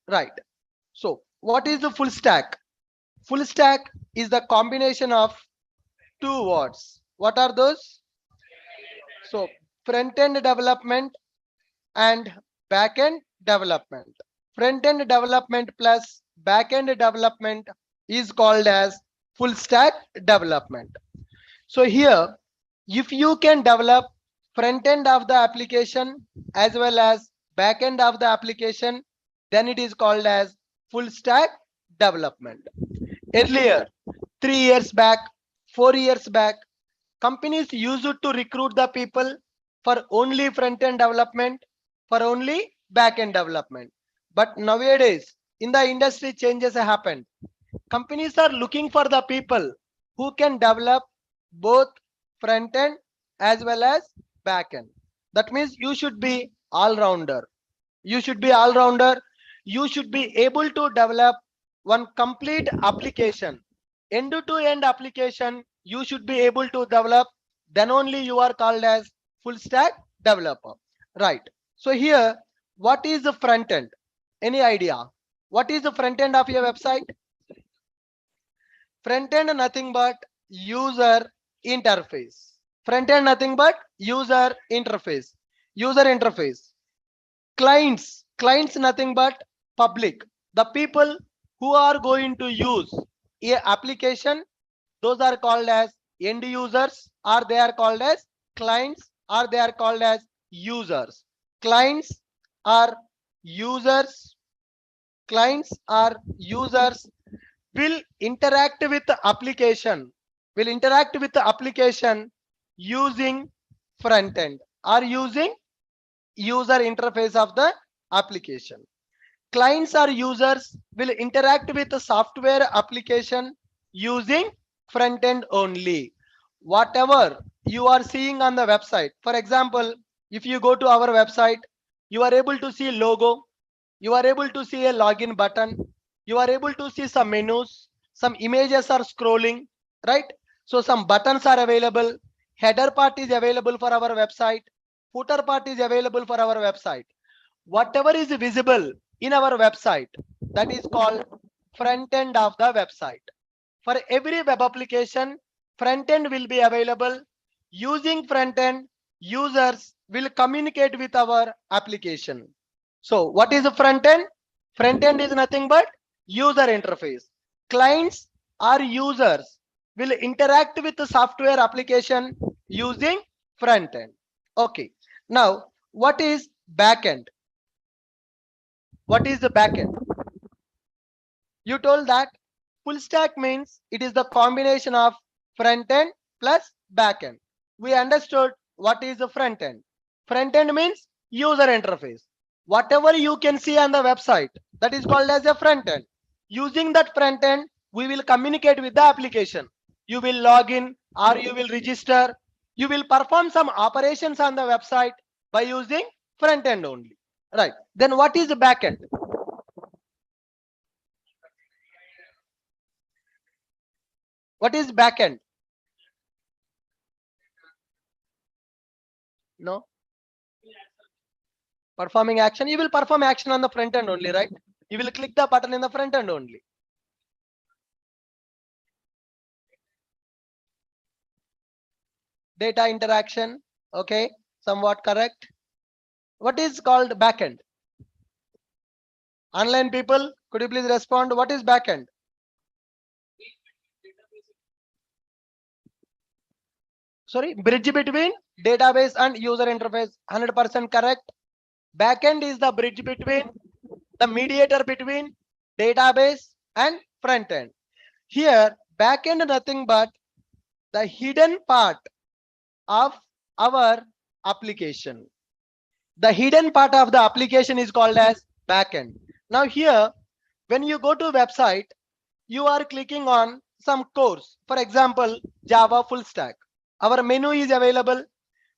Right. So what is the full stack? Full stack is the combination of two words. What are those? So front end development and back end development. Front end development plus back end development is called as full stack development. So here, if you can develop front end of the application as well as back end of the application, then it is called as full stack development. Earlier, 3 years back, 4 years back, companies used to recruit the people for only front end development, for only back end development. But nowadays, in the industry, changes have happened. Companies are looking for the people who can develop both front end as well as back end. That means you should be all rounder. You should be all rounder. You should be able to develop one complete application, end to end application. You should be able to develop. Then only you are called as full stack developer. Right. So here, what is the front end? Any idea? What is the front end of your website? Front end nothing but user interface. Front end nothing but user interface. User interface. Clients nothing but public. The people who are going to use a application, those are called as end users, or they are called as clients, or they are called as users. Clients are users. Clients are users will interact with the application, will interact with the application using front end or using user interface of the application. Clients or users will interact with the software application using front end only. Whatever you are seeing on the website, for example, if you go to our website, you are able to see logo, you are able to see a login button, you are able to see some menus, some images are scrolling, right? So some buttons are available, header part is available for our website, footer part is available for our website. Whatever is visible in our website, that is called front end of the website. For every web application, front end will be available. Using front end, users will communicate with our application. So what is the front end? Front end is nothing but user interface. Clients or users will interact with the software application using front end. Okay. Now, what is backend? What is the backend? You told that full stack means it is the combination of front end plus back end. We understood what is the front end. Front end means user interface. Whatever you can see on the website, that is called as a front end. Using that front end, we will communicate with the application. You will log in or you will register. You will perform some operations on the website by using front end only. Right. Then what is the back end? What is backend? No. Performing action. You will perform action on the front end only, right? You will click the button in the front end only. Data interaction. Okay. Somewhat correct. What is called backend? Online people, could you please respond? What is backend? Sorry, bridge between database and user interface. 100% correct. Backend is the bridge between, the mediator between database and front end. Here, backend nothing but the hidden part of our application. The hidden part of the application is called as backend. Now here, when you go to website, you are clicking on some course. For example, Java full stack. Our menu is available.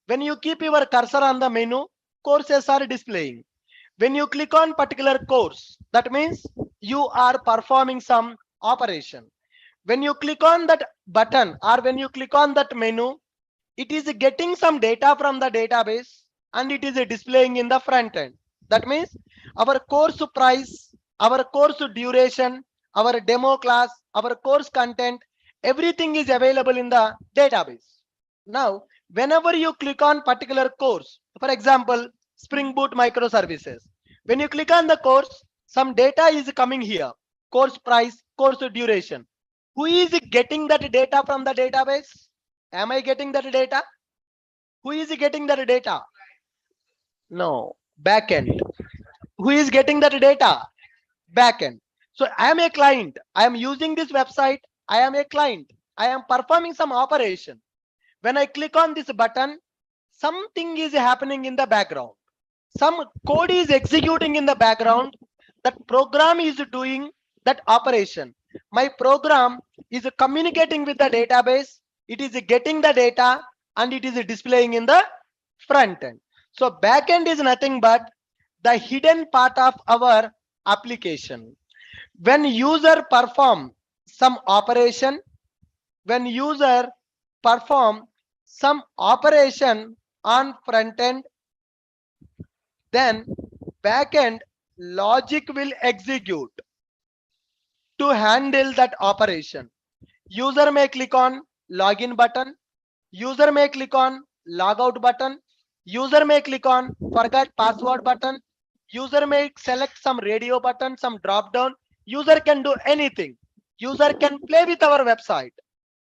When you keep your cursor on the menu, courses are displaying. When you click on particular course, that means you are performing some operation. When you click on that button or when you click on that menu, it is getting some data from the database and it is displaying in the front end. That means our course price, our course duration, our demo class, our course content, everything is available in the database. Now, whenever you click on particular course, for example, Spring Boot microservices, when you click on the course, some data is coming here, course price, course duration. Who is getting that data from the database? Am I getting that data? Who is getting that data? No, backend. Who is getting that data? Backend. So I am a client. I am using this website. I am a client. I am performing some operation. When I click on this button, something is happening in the background. Some code is executing in the background. That program is doing that operation. My program is communicating with the database. It is getting the data and it is displaying in the front end. So backend is nothing but the hidden part of our application. When user perform some operation, when user perform some operation on front end, then backend logic will execute to handle that operation. User may click on login button, user may click on logout button, user may click on forgot password button, user may select some radio button, some drop down. User can do anything. User can play with our website.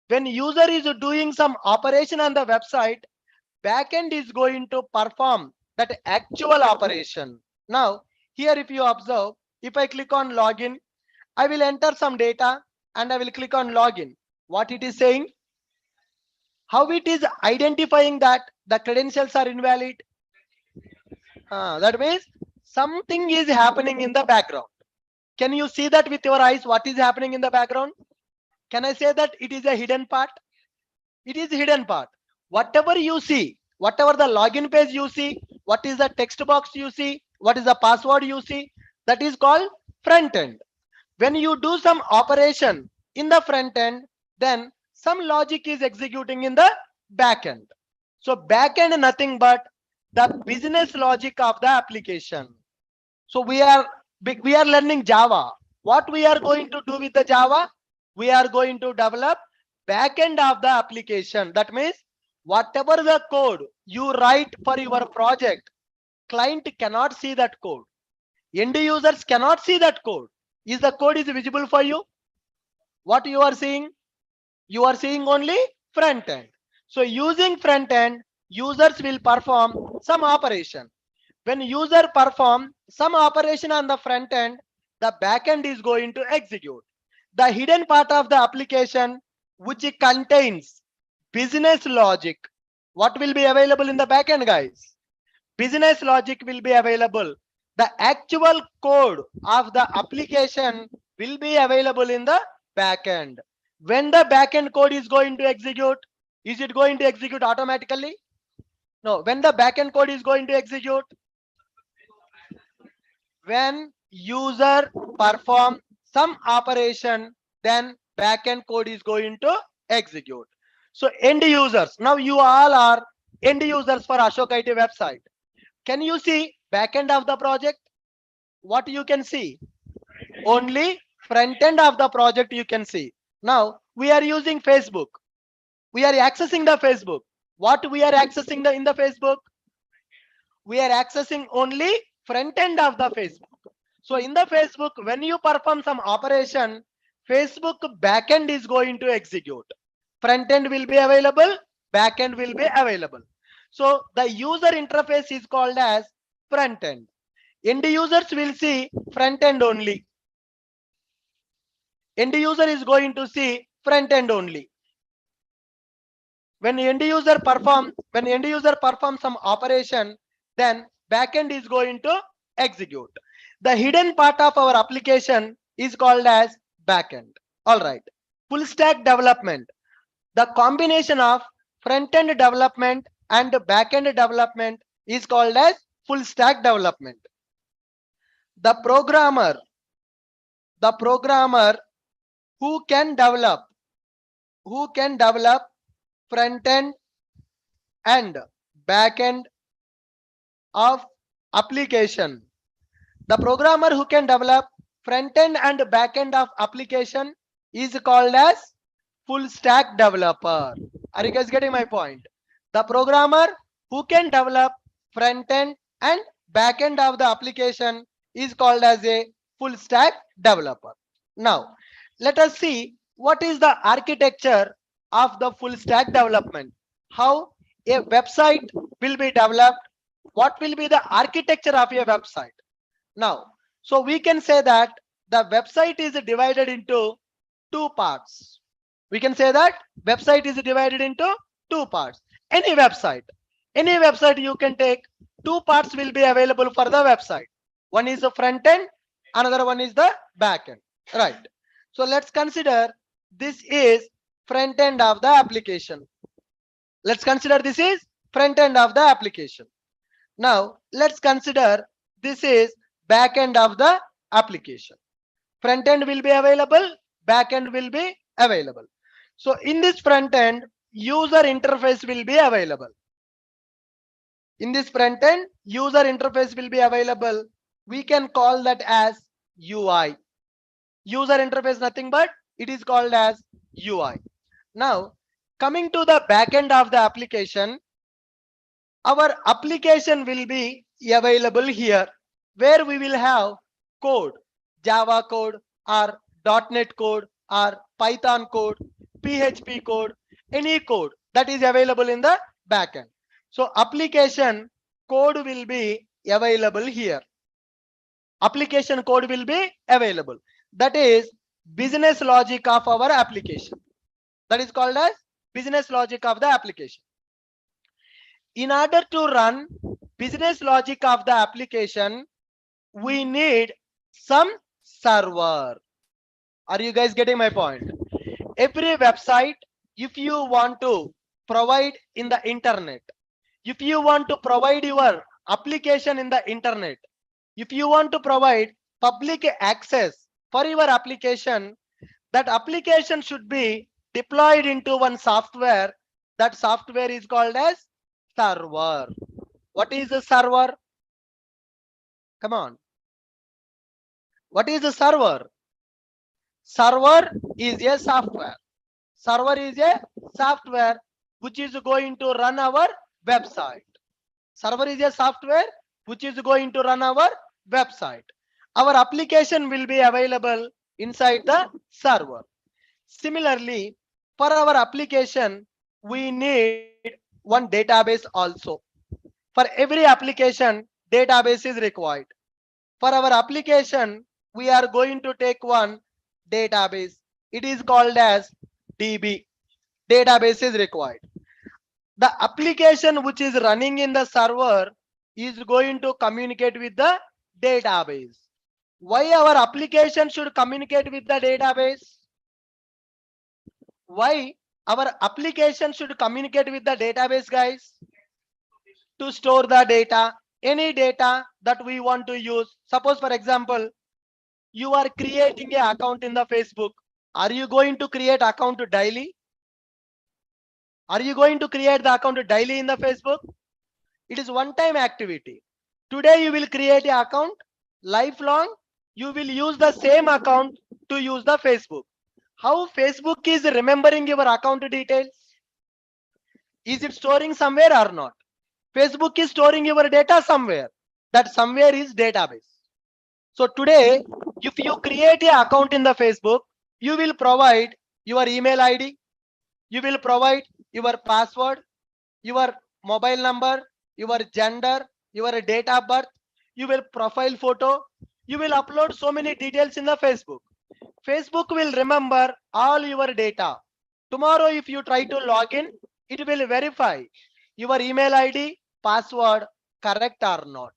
When user is doing some operation on the website, backend is going to perform that actual operation. Now, here if you observe, if I click on login, I will enter some data and I will click on login. What it is saying? How it is identifying that the credentials are invalid? That means something is happening in the background. Can you see that with your eyes? What is happening in the background? Can I say that it is a hidden part? It is hidden part. Whatever you see, whatever the login page you see, what is the text box you see, what is the password you see, that is called front end. When you do some operation in the front end, then some logic is executing in the back end. So back end nothing but the business logic of the application. So we are learning Java. What we are going to do with the Java? We are going to develop back end of the application. That means whatever the code you write for your project, client cannot see that code. End users cannot see that code. Is the code is visible for you? What you are seeing? You are seeing only front end. So using front end, users will perform some operation. When user perform some operation on the front end, the back end is going to execute. The hidden part of the application which contains business logic. What will be available in the back end, guys? Business logic will be available. The actual code of the application will be available in the back end. When the backend code is going to execute, is it going to execute automatically? No. When the backend code is going to execute, when user perform some operation, then backend code is going to execute. So end users, now you all are end users for Ashok IT website. Can you see backend of the project? What you can see? Only front end of the project you can see. Now we are using Facebook. We are accessing the Facebook. What we are accessing in the Facebook? We are accessing only front end of the Facebook. So in the Facebook, when you perform some operation, Facebook backend is going to execute. Front end will be available, backend will be available. So the user interface is called as front end. End users will see front end only. End user is going to see front end only. When end user perform some operation, then backend is going to execute. The hidden part of our application is called as backend. All right. Full stack development. The combination of front end development and backend development is called as full stack development. The programmer who can develop front end and back end of application. The programmer who can develop front end and back end of application is called as full stack developer. Are you guys getting my point? The programmer who can develop front end and back end of the application is called as a full stack developer. Now, let us see what is the architecture of the full stack development. How a website will be developed, what will be the architecture of a website. Now, so we can say that the website is divided into two parts. We can say that website is divided into two parts. Any website you can take, two parts will be available for the website. One is the front end, another one is the back end, right? So let's consider this is front end of the application. Let's consider this is front end of the application. Now let's consider this is back end of the application. Front end will be available, back end will be available. So in this front end, user interface will be available. In this front end, user interface will be available. We can call that as UI. User interface nothing but it is called as UI. Now coming to the back end of the application, our application will be available here where we will have code, Java code or .NET code or Python code, PHP code, any code that is available in the backend. So application code will be available here. Application code will be available. That is business logic of our application. That is called as business logic of the application. In order to run business logic of the application, we need some server. Are you guys getting my point? Every website, if you want to provide in the internet, if you want to provide your application in the internet, if you want to provide public access for your application, that application should be deployed into one software. That software is called as server. What is a server? Come on. What is a server? Server is a software. Server is a software which is going to run our website. Server is a software which is going to run our website. Our application will be available inside the server. Similarly, for our application, we need one database also. For every application, database is required. For our application, we are going to take one database. It is called as DB. Database is required. The application which is running in the server is going to communicate with the database. Why our application should communicate with the database? Why our application should communicate with the database, guys? To store the data, any data that we want to use. Suppose for example, you are creating an account in the Facebook. Are you going to create account daily? Are you going to create the account daily in the Facebook? It is one time activity. Today you will create an account, lifelong you will use the same account to use the Facebook. How Facebook is remembering your account details? Is it storing somewhere or not? Facebook is storing your data somewhere. That somewhere is database. So today, if you create an account in the Facebook, you will provide your email ID, you will provide your password, your mobile number, your gender, your date of birth, you will profile photo, you will upload so many details in the Facebook. Facebook will remember all your data. Tomorrow, if you try to log in, it will verify your email ID, password correct or not.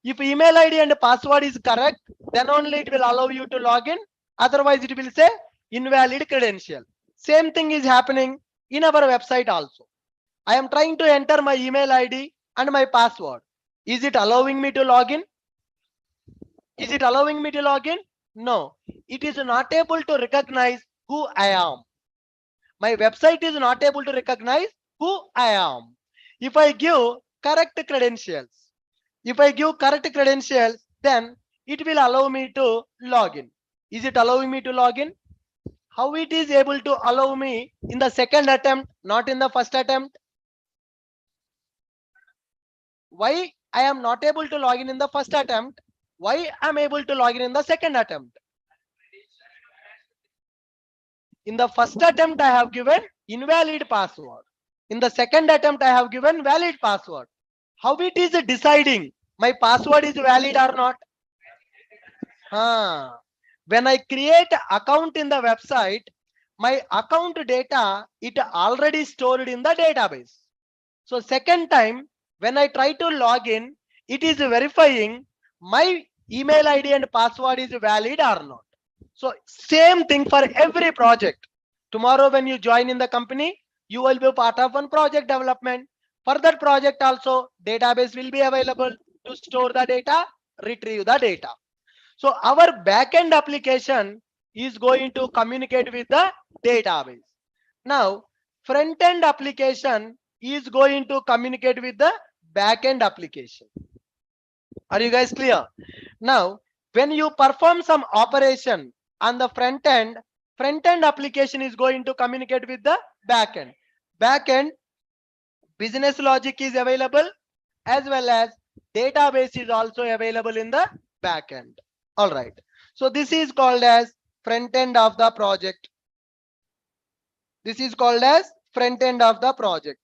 If email ID and password is correct, then only it will allow you to log in. Otherwise, it will say invalid credential. Same thing is happening in our website also. I am trying to enter my email ID and my password. Is it allowing me to log in? Is it allowing me to log in? No, it is not able to recognize who I am. My website is not able to recognize who I am. If I give correct credentials, then it will allow me to log in. Is it allowing me to log in? How it is able to allow me in the second attempt, not in the first attempt? Why I am not able to log in the first attempt? Why I am able to log in the second attempt? In the first attempt, I have given invalid password. In the second attempt, I have given valid password. How it is deciding my password is valid or not? When I create account in the website, my account data, it already stored in the database. So second time, when I try to log in, it is verifying my email ID and password is valid or not. So same thing for every project. Tomorrow when you join in the company, you will be part of one project development. For that project also, database will be available to store the data, retrieve the data. So our backend application is going to communicate with the database. Now, front-end application is going to communicate with the backend application. Are you guys clear? Now, when you perform some operation on the front-end application is going to communicate with the backend. Backend business logic is available as well as database is also available in the backend. All right. So this is called as front end of the project. This is called as front end of the project.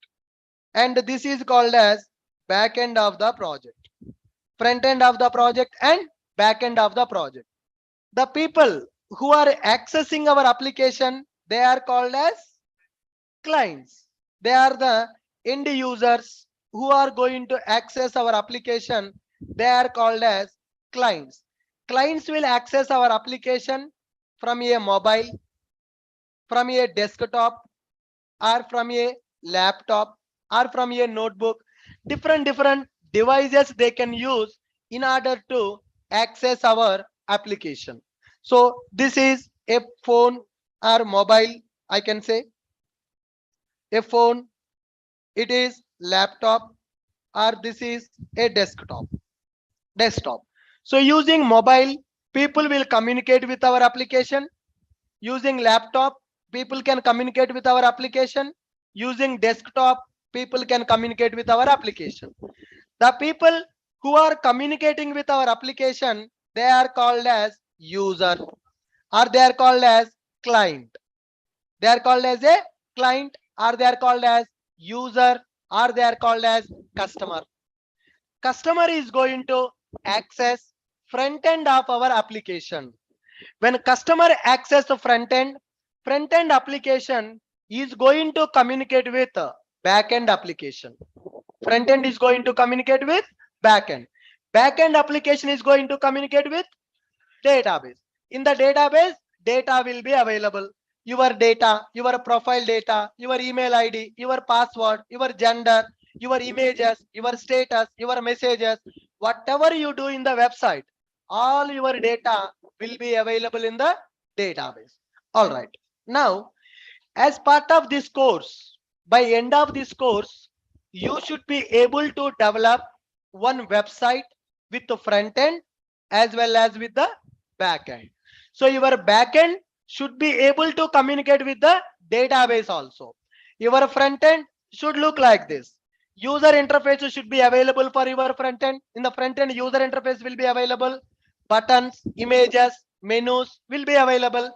And this is called as back end of the project. Front end of the project and back end of the project. The people who are accessing our application, they are called as clients. They are the end users who are going to access our application. They are called as clients. Clients will access our application from a mobile, from a desktop, or from a laptop, or from a notebook. Different devices they can use in order to access our application. So this is a phone or mobile, I can say. A phone, it is laptop, or this is a desktop. So using mobile, people will communicate with our application. Using laptop, people can communicate with our application. Using desktop, people can communicate with our application. The people who are communicating with our application, they are called as user, or they are called as client. They are called as a client, or they are called as user, or they are called as customer. Customer is going to access front end of our application. When customer access the front end application is going to communicate with back end application. Front end is going to communicate with back end. Back end application is going to communicate with database. In the database, data will be available. Your data, your profile data, your email ID, your password, your gender, your images, your status, your messages, whatever you do in the website, all your data will be available in the database. All right. Now, as part of this course, by end of this course, you should be able to develop one website with the front end as well as with the back end. So your back end should be able to communicate with the database also. Your front end should look like this. User interface should be available for your front end. In the front end, user interface will be available. Buttons, images, menus will be available.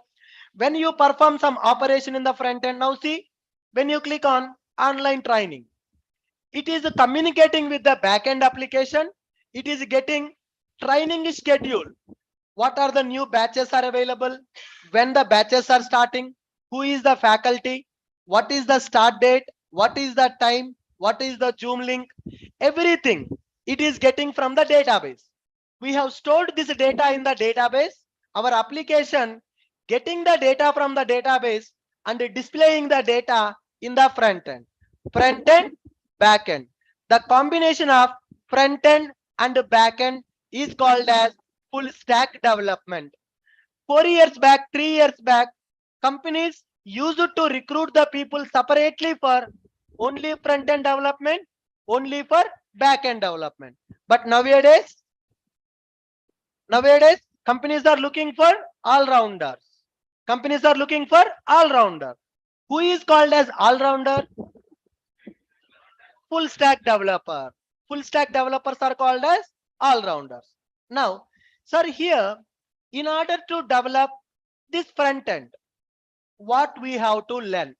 When you perform some operation in the front end, now see, when you click on online training, it is communicating with the backend application. It is getting training schedule. What are the new batches are available? When the batches are starting? Who is the faculty? What is the start date? What is the time? What is the Zoom link? Everything it is getting from the database. We have stored this data in the database. Our application getting the data from the database and displaying the data in the front end. Front end, back end. The combination of front end and back end is called as full stack development. 4 years back, 3 years back, companies used to recruit the people separately for only front end development, only for back end development. But nowadays Nowadays, companies are looking for all-rounders. Companies are looking for all-rounder. Who is called as all-rounder? Full stack developer. Full stack developers are called as all-rounders. Now, sir, here, in order to develop this front end, what we have to learn?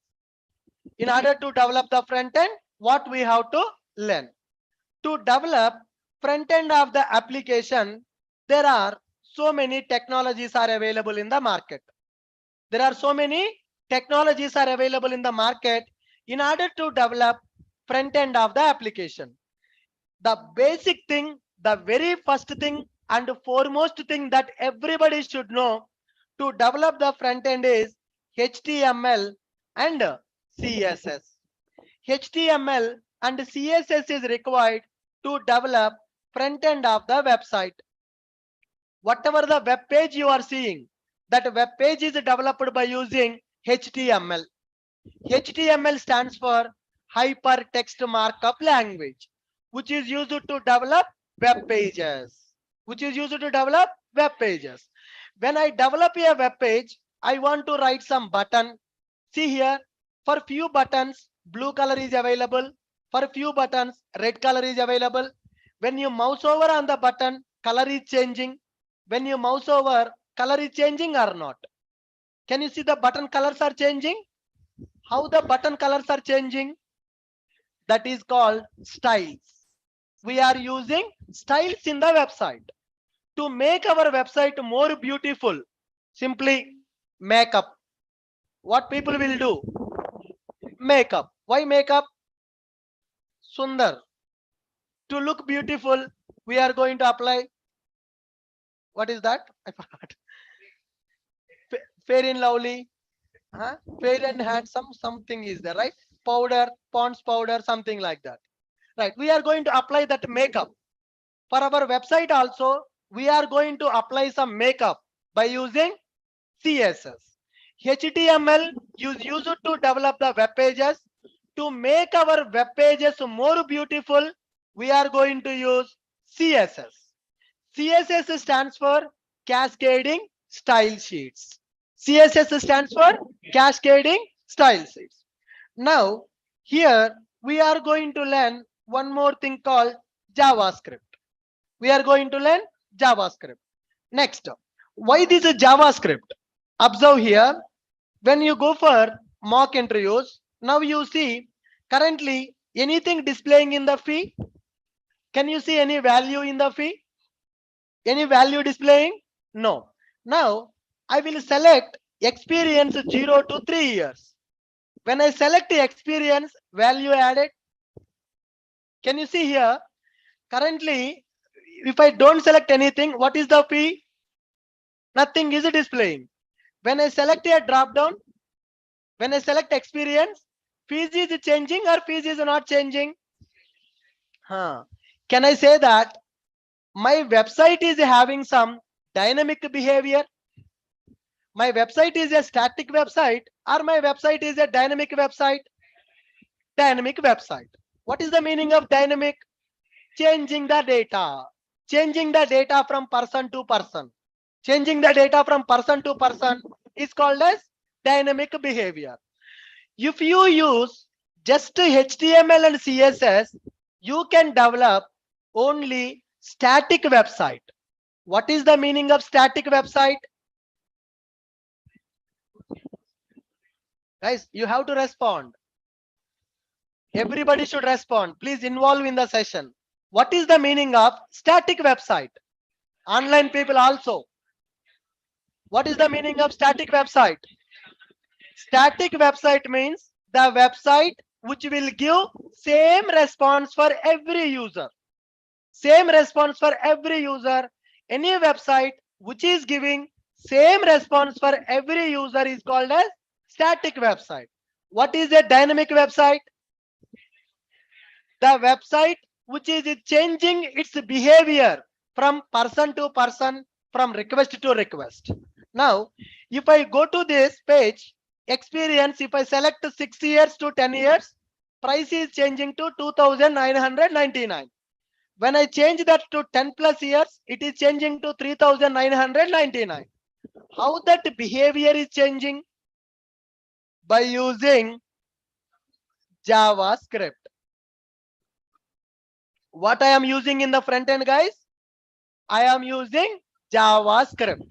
In order to develop the front end, what we have to learn? To develop front end of the application, there are so many technologies are available in the market. There are so many technologies are available in the market in order to develop front end of the application. The basic thing, the very first thing and foremost thing that everybody should know to develop the front end is HTML and CSS. HTML and CSS is required to develop front end of the website. Whatever the web page you are seeing, that web page is developed by using HTML. HTML stands for Hypertext Markup Language, which is used to develop web pages. Which is used to develop web pages. When I develop a web page, I want to write some button. See here, for few buttons, blue color is available. For few buttons, red color is available. When you mouse over on the button, color is changing. When you mouse over, color is changing or not? Can you see the button colors are changing? How the button colors are changing? That is called styles. We are using styles in the website. To make our website more beautiful, simply makeup. What people will do? Makeup. Why makeup? Sundar. To look beautiful, we are going to apply. What is that? I forgot. Fair and lovely. Huh? Fair and handsome, something is there, right? Powder, Pond's powder, something like that. Right. We are going to apply that makeup. For our website also, we are going to apply some makeup by using CSS. HTML is used to develop the web pages. To make our web pages more beautiful, we are going to use CSS. CSS stands for Cascading Style Sheets. CSS stands for Cascading Style Sheets. Now, here we are going to learn one more thing called JavaScript. We are going to learn JavaScript. Next, why this is JavaScript? Observe here, when you go for mock interviews, now you see currently anything displaying in the fee. Can you see any value in the fee? Any value displaying? No. Now I will select experience 0 to 3 years. When I select the experience, value added. Can you see here? Currently, if I don't select anything, what is the fee? Nothing is displaying. When I select a drop down, when I select experience, fees is changing or fees is not changing? Can I say that my website is having some dynamic behavior? My website is a static website or my website is a dynamic website? Dynamic website. What is the meaning of dynamic? Changing the data. Changing the data from person to person. Changing the data from person to person is called as dynamic behavior. If you use just HTML and CSS, you can develop only static website. What is the meaning of static website? Guys, you have to respond. Everybody should respond. Please involve in the session. What is the meaning of static website? Online people also. What is the meaning of static website? Static website means the website which will give same response for every user. Same response for every user. Any website which is giving same response for every user is called as static website. What is a dynamic website? The website which is changing its behavior from person to person, from request to request. Now, if I go to this page, experience, if I select 6 years to 10 years, price is changing to 2,999. When I change that to 10 plus years, it is changing to 3999. How that behavior is changing? By using JavaScript. What I am using in the front end, guys? I am using JavaScript.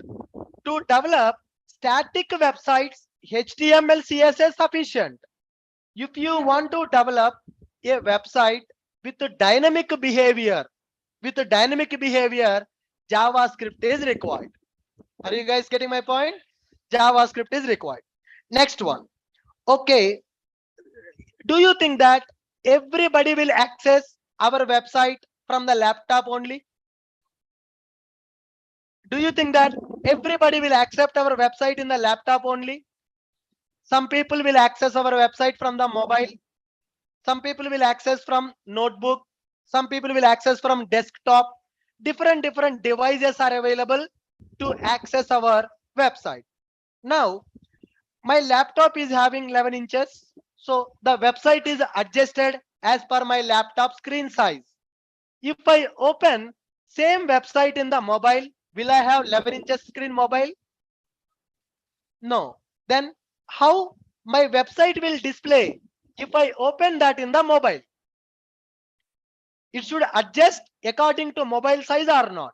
To develop static websites, HTML, CSS sufficient. If you want to develop a website with a dynamic behavior, JavaScript is required. Are you guys getting my point? JavaScript is required. Next one. Okay. Do you think that everybody will access our website from the laptop only? Do you think that everybody will accept our website in the laptop only? Some people will access our website from the mobile. Some people will access from notebook. Some people will access from desktop. Different devices are available to access our website. Now, my laptop is having 11 inches. So the website is adjusted as per my laptop screen size. If I open same website in the mobile, will I have 11 inches screen mobile? No. Then how my website will display if I open that in the mobile? It should adjust according to mobile size or not?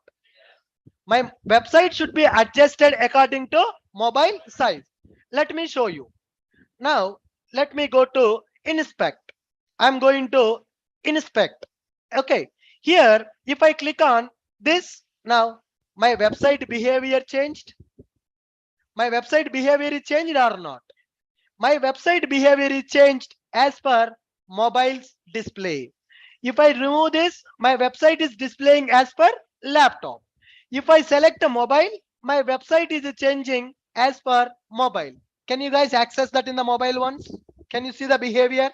My website should be adjusted according to mobile size. Let me show you. Now, let me go to inspect. I'm going to inspect. Okay. Here, if I click on this, now my website behavior changed. My website behavior is changed or not? My website behavior is changed as per mobile's display. If I remove this, my website is displaying as per laptop. If I select a mobile, my website is changing as per mobile. Can you guys access that in the mobile ones? Can you see the behavior?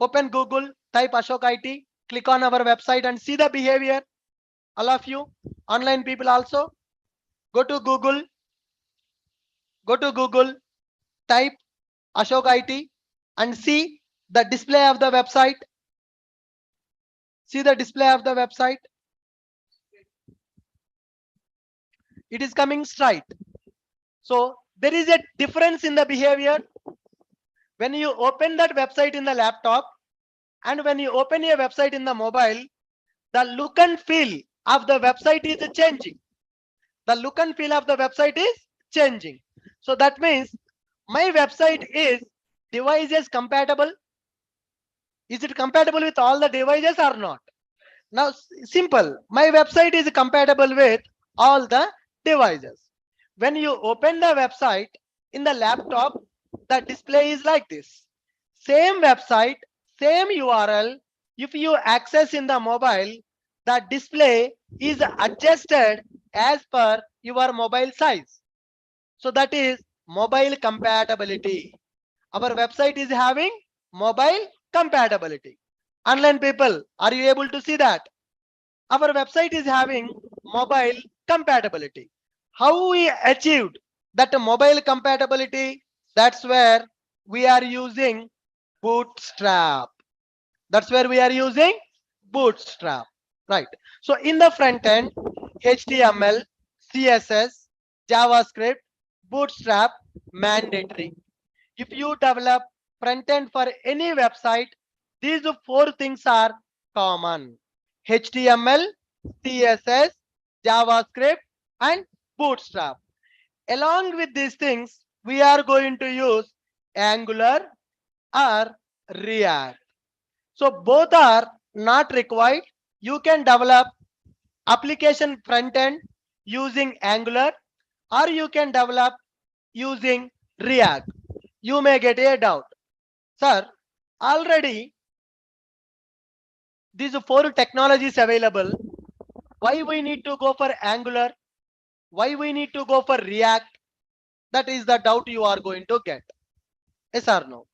Open Google, type Ashok IT, click on our website and see the behavior. All of you, online people also, go to Google, type Ashok IT and see the display of the website. See the display of the website. It is coming straight. So there is a difference in the behavior when you open that website in the laptop and when you open a website in the mobile. The look and feel of the website is changing. The look and feel of the website is changing. So that means my website is devices compatible. Is it compatible with all the devices or not? Now, simple. My website is compatible with all the devices. When you open the website in the laptop, the display is like this. Same website, same URL. If you access in the mobile, the display is adjusted as per your mobile size. So that is mobile compatibility. Our website is having mobile compatibility. Online people, are you able to see that? Our website is having mobile compatibility. How we achieved that mobile compatibility? That's where we are using Bootstrap. That's where we are using Bootstrap. Right. So in the front end, HTML, CSS, JavaScript, Bootstrap mandatory. If you develop front end for any website, these four things are common: HTML, CSS, JavaScript, and Bootstrap. Along with these things, we are going to use Angular or React. So both are not required. You can develop application front end using Angular, or you can develop using React. You may get a doubt, sir, already these four technologies available. Why we need to go for Angular? Why we need to go for React? That is the doubt you are going to get. Yes or no?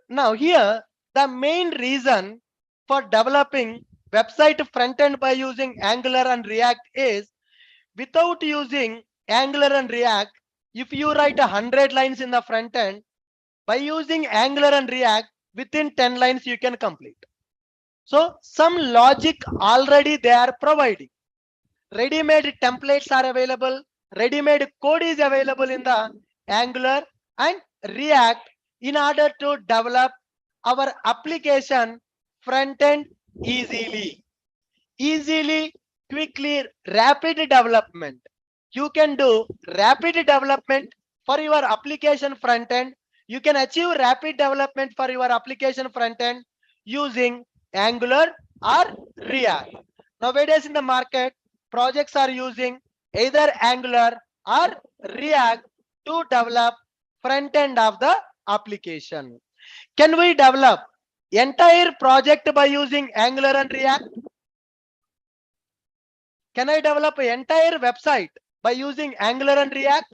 Now here, the main reason for developing website front end by using Angular and React is, without using Angular and React, if you write 100 lines in the front end, by using Angular and React, within 10 lines you can complete. So some logic already they are providing. Ready-made templates are available. Ready-made code is available in the Angular and React in order to develop our application front end easily. Easily, quickly, rapid development. You can do rapid development for your application front end. You can achieve rapid development for your application front end using Angular or React. Nowadays in the market, projects are using either Angular or React to develop front end of the application. Can we develop entire project by using Angular and React? Can I develop an entire website by using Angular and React?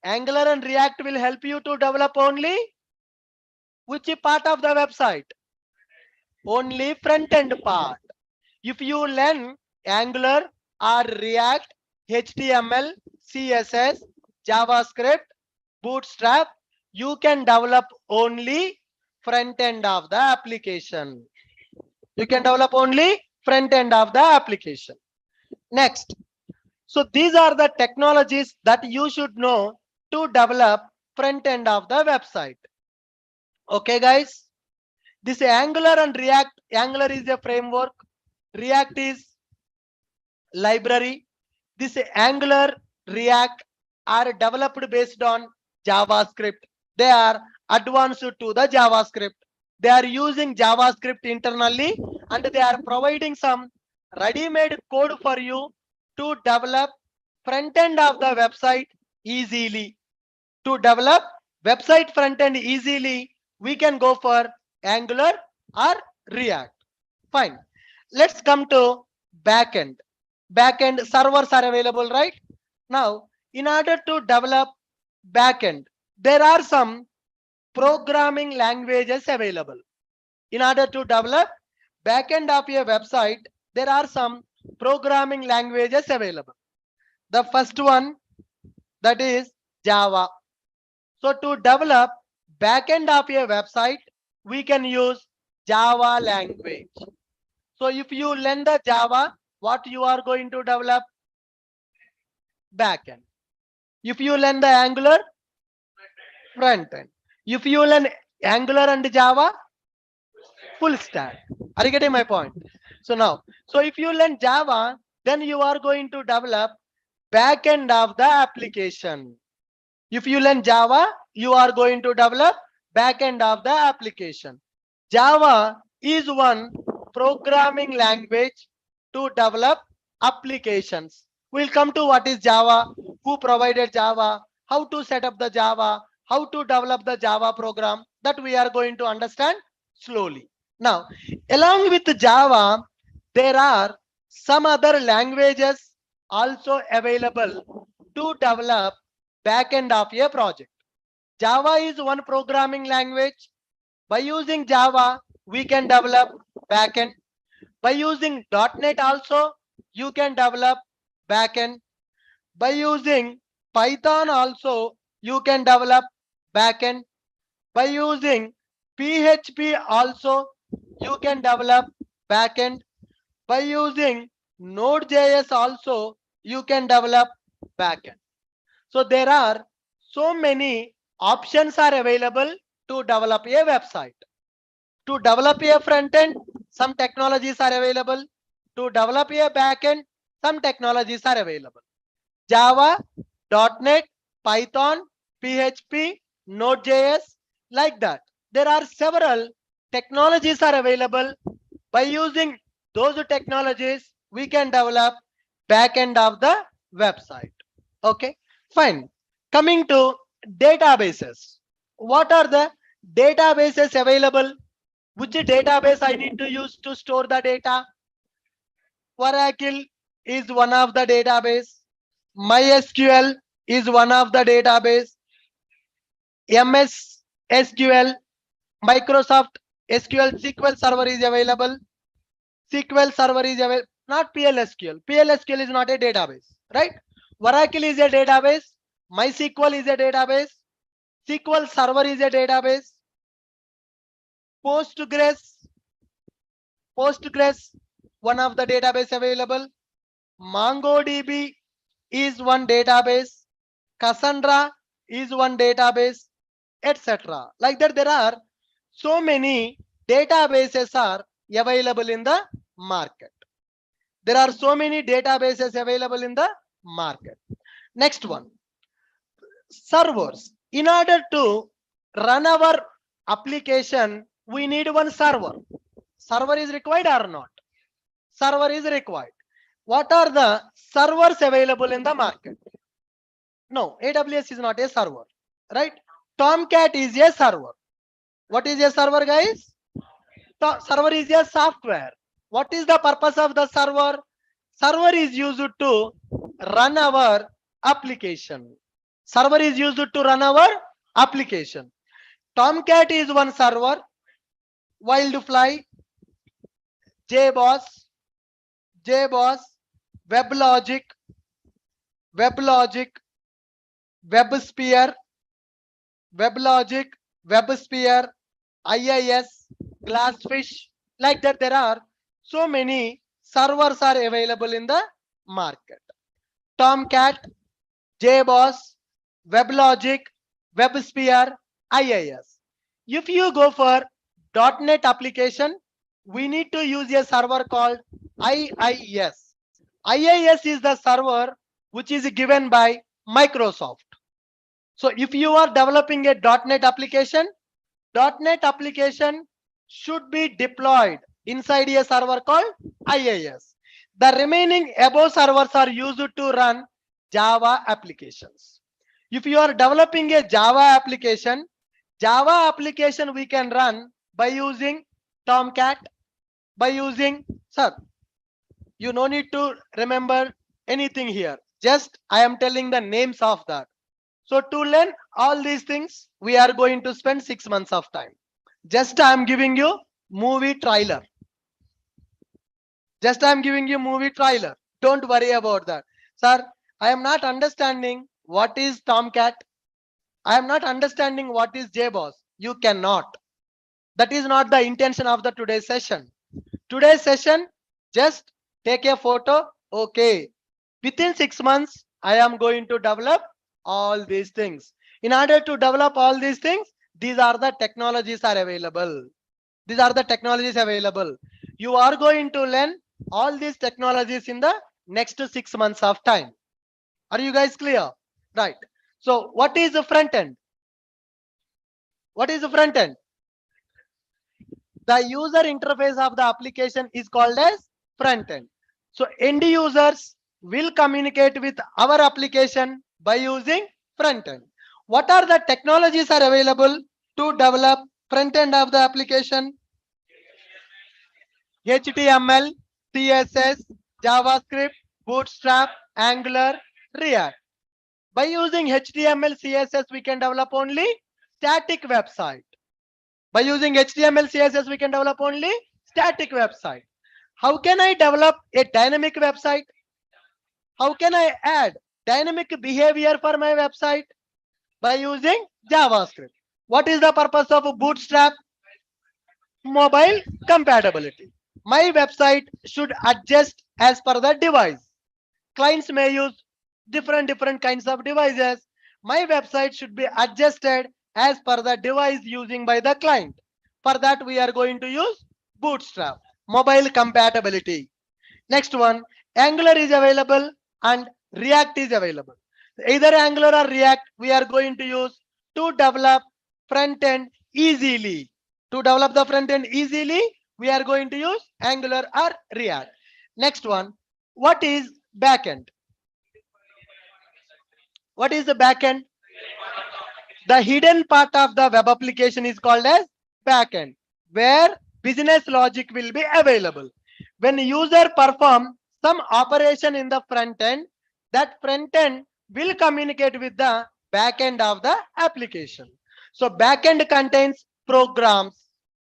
Angular and React will help you to develop only which part of the website? Only front end part. If you learn Angular or React, HTML, CSS, JavaScript, Bootstrap, you can develop only front end of the application. You can develop only front end of the application. Next. So these are the technologies that you should know to develop front end of the website. Okay, guys. This Angular and React. Angular is a framework. React is library. This Angular, React are developed based on JavaScript. They are advanced to the JavaScript. They are using JavaScript internally and they are providing some ready-made code for you to develop front end of the website easily. To develop website front end easily, we can go for Angular or React. Fine. Let's come to backend. Backend servers are available, right? Now, in order to develop backend, there are some programming languages available. In order to develop backend of a website, there are some programming languages available. The first one, that is Java. So to develop backend of a website, we can use Java language. So if you learn the Java, what you are going to develop? Backend. If you learn the Angular, front end. If you learn Angular and Java, full stack. Are you getting my point? So now, so if you learn Java, then you are going to develop backend of the application. If you learn Java, you are going to develop backend of the application. Java is one programming language to develop applications. We'll come to what is Java, who provided Java, how to set up the Java, how to develop the Java program, that we are going to understand slowly. Now, along with Java, there are some other languages also available to develop backend of a project. Java is one programming language. By using Java, we can develop backend. By using .NET also, you can develop backend. By using Python also, you can develop backend. By using PHP also, you can develop backend. By using Node.js also, you can develop backend. So there are so many options are available to develop a website. To develop a front end, some technologies are available. To develop a back end, some technologies are available. Java, .NET, Python, PHP, Node.js, like that. There are several technologies are available. By using those technologies, we can develop back end of the website. Okay, fine. Coming to databases. What are the databases available? Which database I need to use to store the data? Oracle is one of the database. MySQL is one of the database. MS SQL, Microsoft SQL SQL Server is available. SQL Server is available, not PLSQL. PLSQL is not a database, right? Oracle is a database. MySQL is a database. SQL Server is a database. Postgres Postgres, one of the database available. MongoDB is one database. Cassandra is one database, etc. Like that, there are so many databases are available in the market. There are so many databases available in the market. Next one, servers. In order to run our application, we need one server. Server is required or not? Server is required. What are the servers available in the market? No, AWS is not a server, right? Tomcat is a server. What is a server, guys? Server is a software. What is the purpose of the server? Server is used to run our application. Server is used to run our application. Tomcat is one server. Wildfly, JBoss, WebLogic, WebSphere, IIS, Glassfish. Like that, there are so many servers are available in the market. Tomcat, JBoss, WebLogic, WebSphere, IIS. If you go for .NET application, we need to use a server called IIS. IIS is the server which is given by Microsoft. So if you are developing a .NET application should be deployed inside a server called IIS. The remaining above servers are used to run Java applications. If you are developing a Java application we can run by using Tomcat, by using, sir, you no need to remember anything here. Just I am telling the names of that. So to learn all these things, we are going to spend 6 months of time. Just I am giving you movie trailer. Don't worry about that. Sir, I am not understanding what is Tomcat. I am not understanding what is JBoss. You cannot. That is not the intention of the today's session. Today's session, just take a photo. Okay. Within 6 months, I am going to develop all these things. In order to develop all these things, these are the technologies are available. You are going to learn all these technologies in the next 6 months of time. Are you guys clear? Right. So what is the front end? The user interface of the application is called as front end. So end users will communicate with our application by using front end. What are the technologies are available to develop front end of the application? HTML, CSS, JavaScript, Bootstrap, Angular, React. By using HTML, CSS, we can develop only static website. How can I develop a dynamic website? How can I add dynamic behavior for my website? By using JavaScript. What is the purpose of Bootstrap? Mobile compatibility. My website should adjust as per the device. Clients may use different kinds of devices. My website should be adjusted as per the device using by the client. For that, we are going to use Bootstrap. Mobile compatibility. Next one, Angular is available and React is available. Either Angular or React, we are going to use to develop front end easily. To develop the front end easily, we are going to use Angular or React. Next one, what is backend? What is the backend? The hidden part of the web application is called as backend, where business logic will be available. When user perform some operation in the front end, that front end will communicate with the backend of the application. So backend contains programs.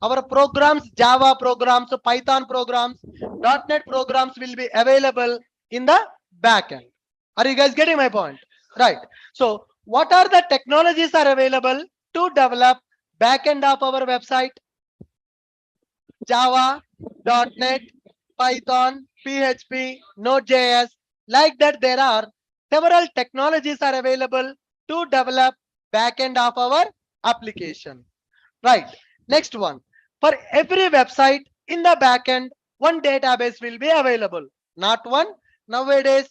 Our programs, Java programs, Python programs, .NET programs will be available in the backend. Are you guys getting my point? Right. So what are the technologies are available to develop backend of our website? Java, .NET, Python, PHP, Node.js. Like that, there are several technologies are available to develop backend of our application. Right. Next one. For every website in the backend, one database will be available. Not one. Nowadays,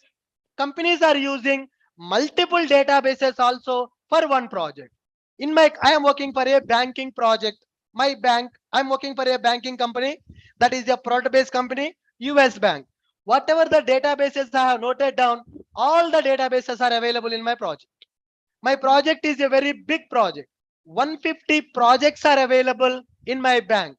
companies are using multiple databases also for one project. I am working for a banking project. My bank, I'm working for a banking company that is a product-based company, US Bank. Whatever the databases I have noted down, all the databases are available in my project. My project is a very big project. 150 projects are available in my bank.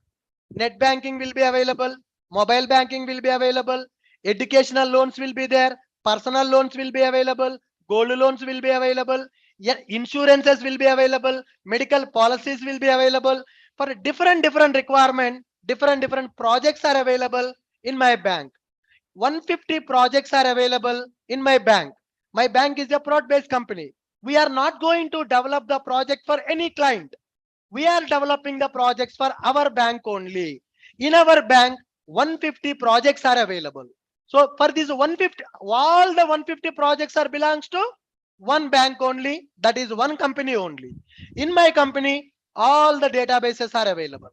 Net banking will be available, mobile banking will be available, educational loans will be there, personal loans will be available, gold loans will be available, yeah, insurances will be available, medical policies will be available. For different requirement, different projects are available in my bank. 150 projects are available in my bank. My bank is a product-based company. We are not going to develop the project for any client. We are developing the projects for our bank only. In our bank, 150 projects are available. So for these 150, all the 150 projects are belongs to one bank only. That is one company only. In my company, all the databases are available.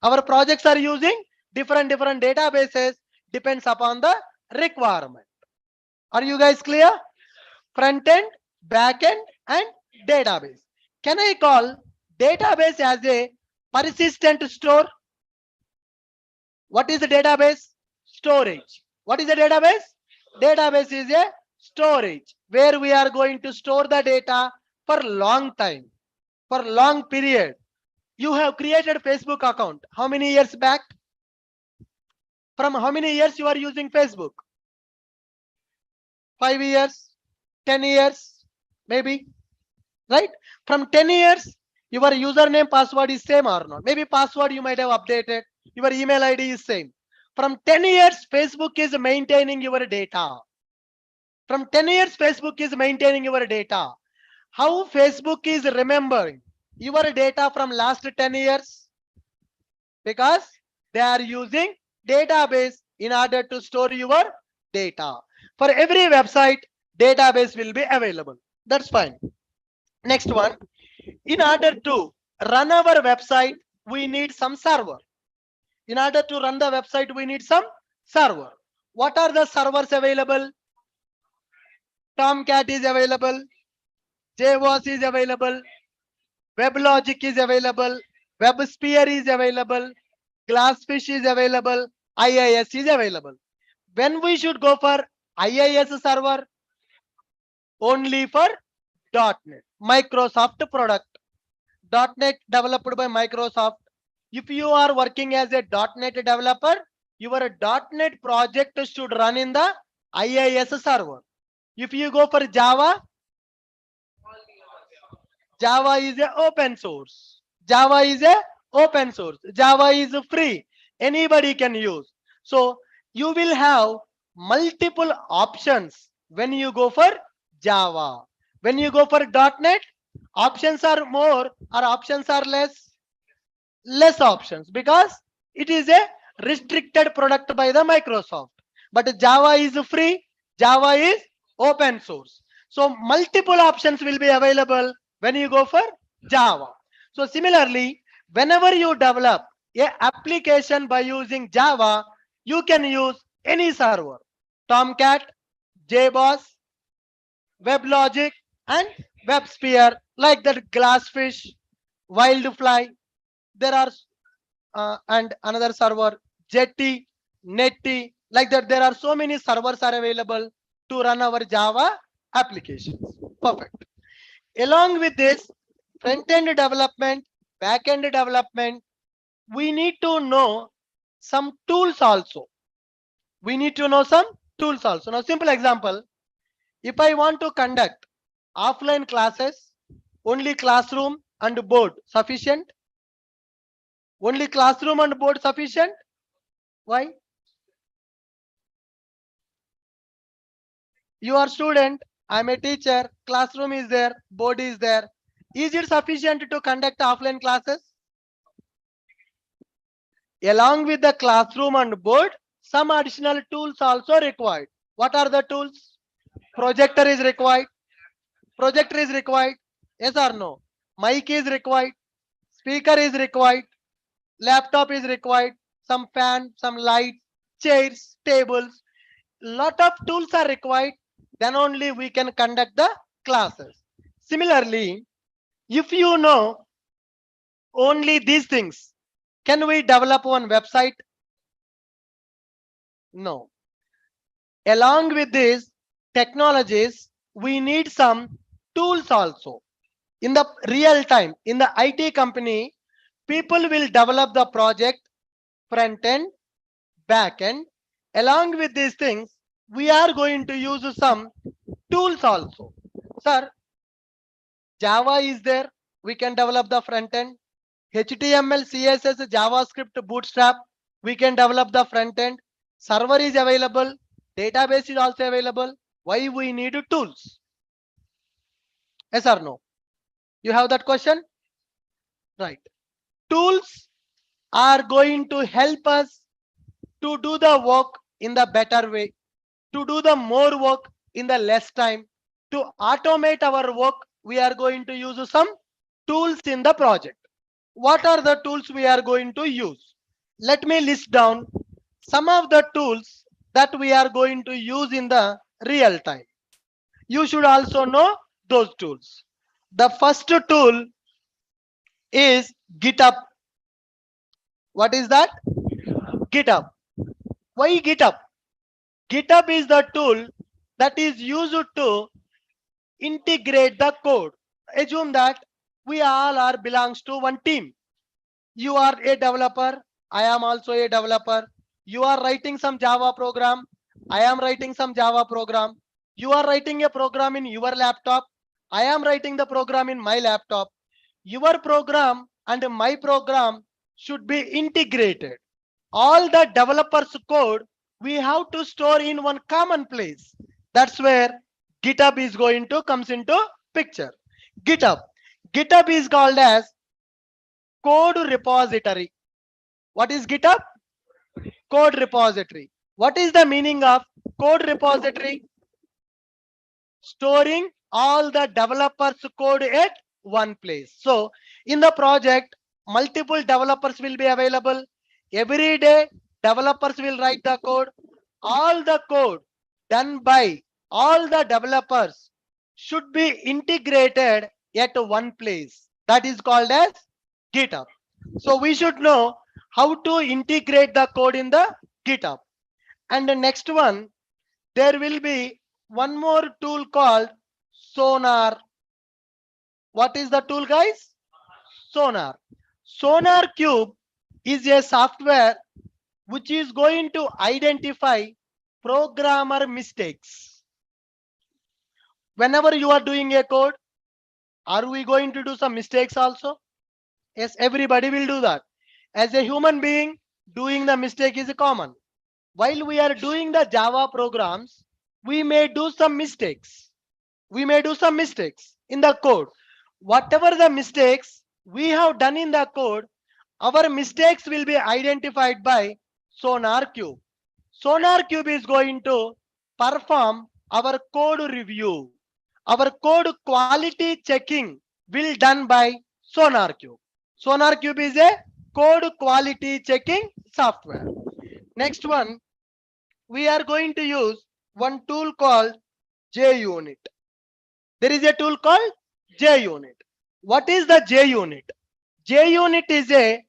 Our projects are using different databases, depends upon the requirement. Are you guys clear? Front end, back end, and database. Can I call database as a persistent store? What is the database? Storage. What is the database? Database is a storage where we are going to store the data for long time, for long period. You have created Facebook account. How many years back? From how many years you are using Facebook? 5 years, 10 years, maybe, right? From 10 years, your username password is same or not? Maybe password you might have updated. Your email ID is same. From 10 years, Facebook is maintaining your data. From 10 years, Facebook is maintaining your data. How Facebook is remembering your data from last 10 years? Because they are using database in order to store your data. For every website, database will be available. That's fine. Next one, in order to run our website, we need some server. In order to run the website, we need some server. What are the servers available? Tomcat is available, JBoss is available, WebLogic is available, WebSphere is available, Glassfish is available, IIS is available. When we should go for IIS server? Only for .NET, Microsoft product. .NET developed by Microsoft. If you are working as a .NET developer, your .NET project should run in the IIS server. If you go for Java, Java is a open source. Java is a open source. Java is free. Anybody can use. So you will have multiple options when you go for Java. When you go for .NET, options are more or options are less? Less options, because it is a restricted product by the Microsoft. But Java is free. Java is open source. So multiple options will be available when you go for Java. So similarly, whenever you develop a application by using Java, you can use any server. Tomcat, JBoss, WebLogic, and WebSphere, like that Glassfish, Wildfly. There are and another server, Jetty, Netty, like that. There are so many servers are available to run our Java applications. Perfect. Along with this, front-end development, back-end development, we need to know some tools also. We need to know some tools also. Now, simple example, if I want to conduct offline classes, only classroom and board sufficient? Only classroom and board sufficient? Why? You are student, I'm a teacher, classroom is there, board is there. Is it sufficient to conduct offline classes? Along with the classroom and board, some additional tools also required. What are the tools? Projector is required. Projector is required. Yes or no? Mic is required. Speaker is required. Laptop is required. Some fan, some light, chairs, tables. Lot of tools are required. Then only we can conduct the classes. Similarly, if you know only these things, can we develop one website? No. Along with these technologies, we need some tools also. In the real time, in the IT company, people will develop the project front end, back end. Along with these things, we are going to use some tools also. Sir, Java is there. We can develop the front end. HTML, CSS, JavaScript, Bootstrap. We can develop the front end. Server is available. Database is also available. Why we need tools? Yes or no? You have that question? Right. Tools are going to help us to do the work in the better way, to do the more work in the less time, to automate our work. We are going to use some tools in the project. What are the tools we are going to use? Let me list down some of the tools that we are going to use in the real time. You should also know those tools. The first tool is GitHub. What is that? GitHub. Why GitHub? GitHub is the tool that is used to integrate the code. Assume that we all are belongs to one team. You are a developer. I am also a developer. You are writing some Java program. I am writing some Java program. You are writing a program in your laptop. I am writing the program in my laptop. Your program and my program should be integrated. All the developers code we have to store in one common place. That's where GitHub is going to comes into picture. GitHub is called as code repository. What is GitHub? Code repository. What is the meaning of code repository? Storing all the developers code at one place. So in the project, multiple developers will be available. Every day developers will write the code. All the code done by all the developers should be integrated at one place. That is called as GitHub. So we should know how to integrate the code in the GitHub. And the next one, there will be one more tool called Sonar. What is the tool, guys? Sonar. Sonar Cube is a software which is going to identify programmer mistakes. Whenever you are doing a code, are we going to do some mistakes also? Yes, everybody will do that. As a human being, doing the mistake is common. While we are doing the Java programs, we may do some mistakes. We may do some mistakes in the code. Whatever the mistakes we have done in the code, our mistakes will be identified by Sonar Cube. Sonar Cube is going to perform our code review. Our code quality checking will done by Sonar Cube. Sonar Cube is a code quality checking software. Next one, we are going to use one tool called JUnit. There is a tool called JUnit. What is the JUnit? JUnit is a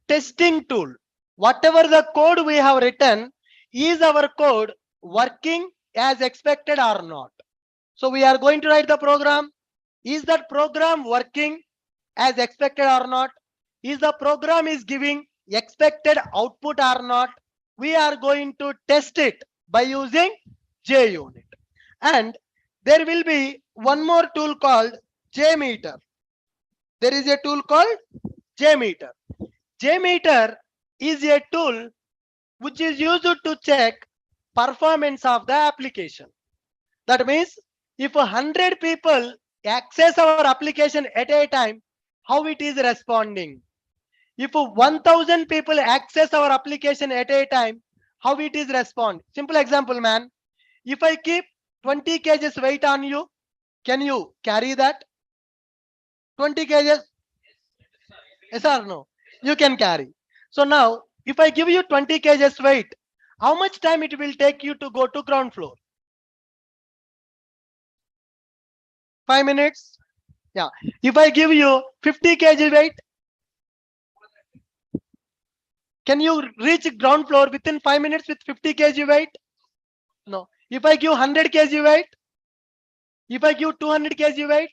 testing tool. Whatever the code we have written, is our code working as expected or not? So we are going to write the program. Is that program working as expected or not? Is the program is giving expected output or not? We are going to test it by using JUnit. And there will be one more tool called JMeter. There is a tool called JMeter. JMeter is a tool which is used to check performance of the application. That means if 100 people access our application at a time, how it is responding. If 1000 people access our application at a time, how it is respond? Simple example, man. If I keep 20 kgs weight on you, can you carry that? 20 kgs? Yes or no? You can carry. So now, if I give you 20 kgs weight, how much time it will take you to go to ground floor? 5 minutes? Yeah. If I give you 50 kg weight, can you reach ground floor within 5 minutes with 50 kg weight? No. If I give 100 kg weight, if I give 200 kg weight,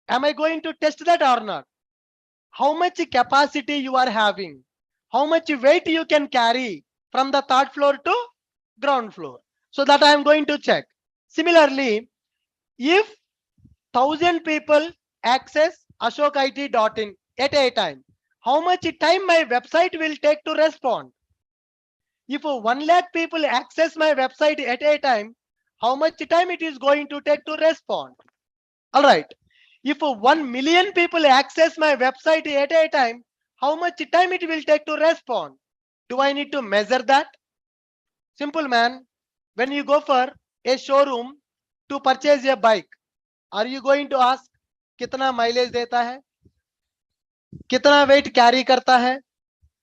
am I going to test that or not? How much capacity you are having? How much weight you can carry from the third floor to ground floor? So that I am going to check. Similarly, if 1000 people access ashokit.in at a time, how much time my website will take to respond? If 1 lakh people access my website at a time, how much time it is going to take to respond? All right. If 1 million people access my website at a time, how much time it will take to respond? Do I need to measure that? Simple, man. When you go for a showroom to purchase a bike, are you going to ask कितना mileage देता है, कितना weight carry करता है?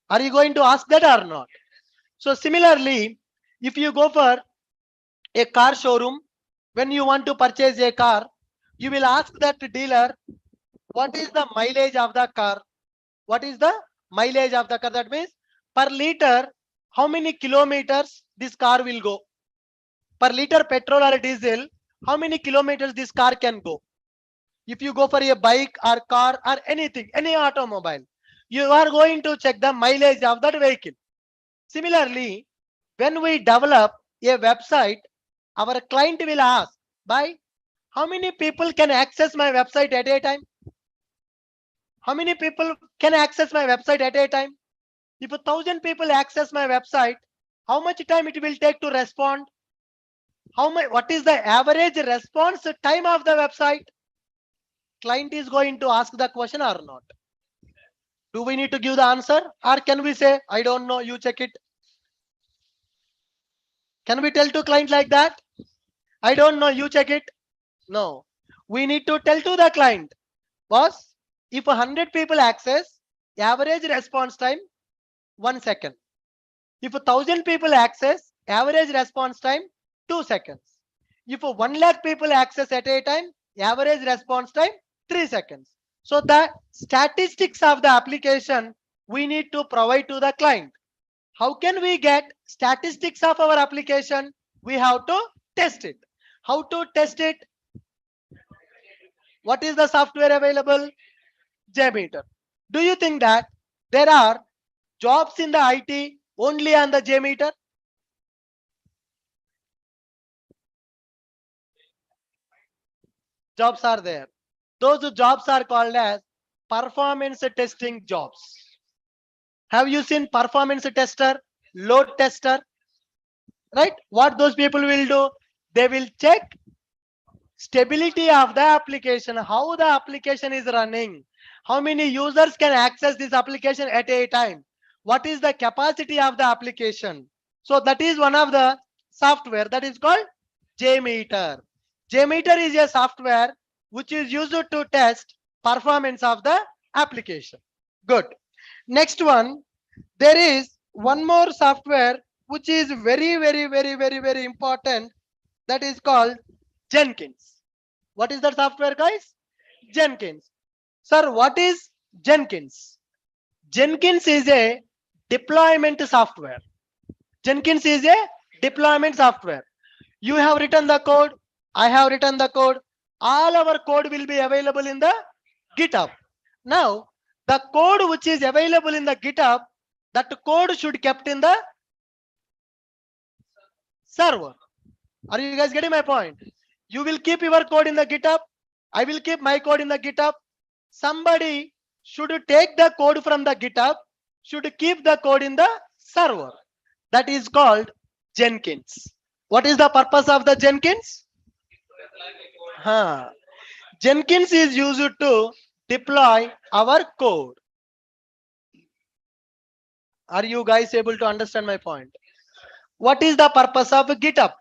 Are you going to ask that or not? So similarly, if you go for a car showroom, when you want to purchase a car, you will ask that dealer, what is the mileage of the car? What is the mileage of the car? That means per liter, how many kilometers this car will go? Per liter petrol or diesel, how many kilometers this car can go? If you go for a bike or car or anything, any automobile, you are going to check the mileage of that vehicle. Similarly, when we develop a website, our client will ask, by how many people can access my website at a time? How many people can access my website at a time? If 1000 people access my website, how much time it will take to respond? How much? What is the average response time of the website? Client is going to ask the question or not? Do we need to give the answer, or can we say, I don't know, you check it? Can we tell to client like that? I don't know, you check it? No. We need to tell to the client, boss, if 100 people access, average response time 1 second. If 1000 people access, average response time 2 seconds. If 1 lakh people access at a time, average response time 3 seconds. So the statistics of the application we need to provide to the client. How can we get statistics of our application? We have to test it. How to test it? What is the software available? JMeter. Do you think that there are jobs in the IT only on the JMeter? Jobs are there. Those jobs are called as performance testing jobs. Have you seen performance tester, load tester? Right? What those people will do? They will check stability of the application, how the application is running, how many users can access this application at a time, what is the capacity of the application. So that is one of the software that is called JMeter. JMeter is a software which is used to test performance of the application. Good. Next one, there is one more software which is very important, that is called Jenkins. What is that software, guys? Jenkins. Sir, what is Jenkins? Jenkins is a deployment software. Jenkins is a deployment software. You have written the code, I have written the code. All our code will be available in the GitHub. Now, the code which is available in the GitHub, that code should kept in the server. Are you guys getting my point? You will keep your code in the GitHub. I will keep my code in the GitHub. Somebody should take the code from the GitHub, should keep the code in the server. That is called Jenkins. What is the purpose of the Jenkins? Jenkins is used to deploy our code. Are you guys able to understand my point? What is the purpose of GitHub?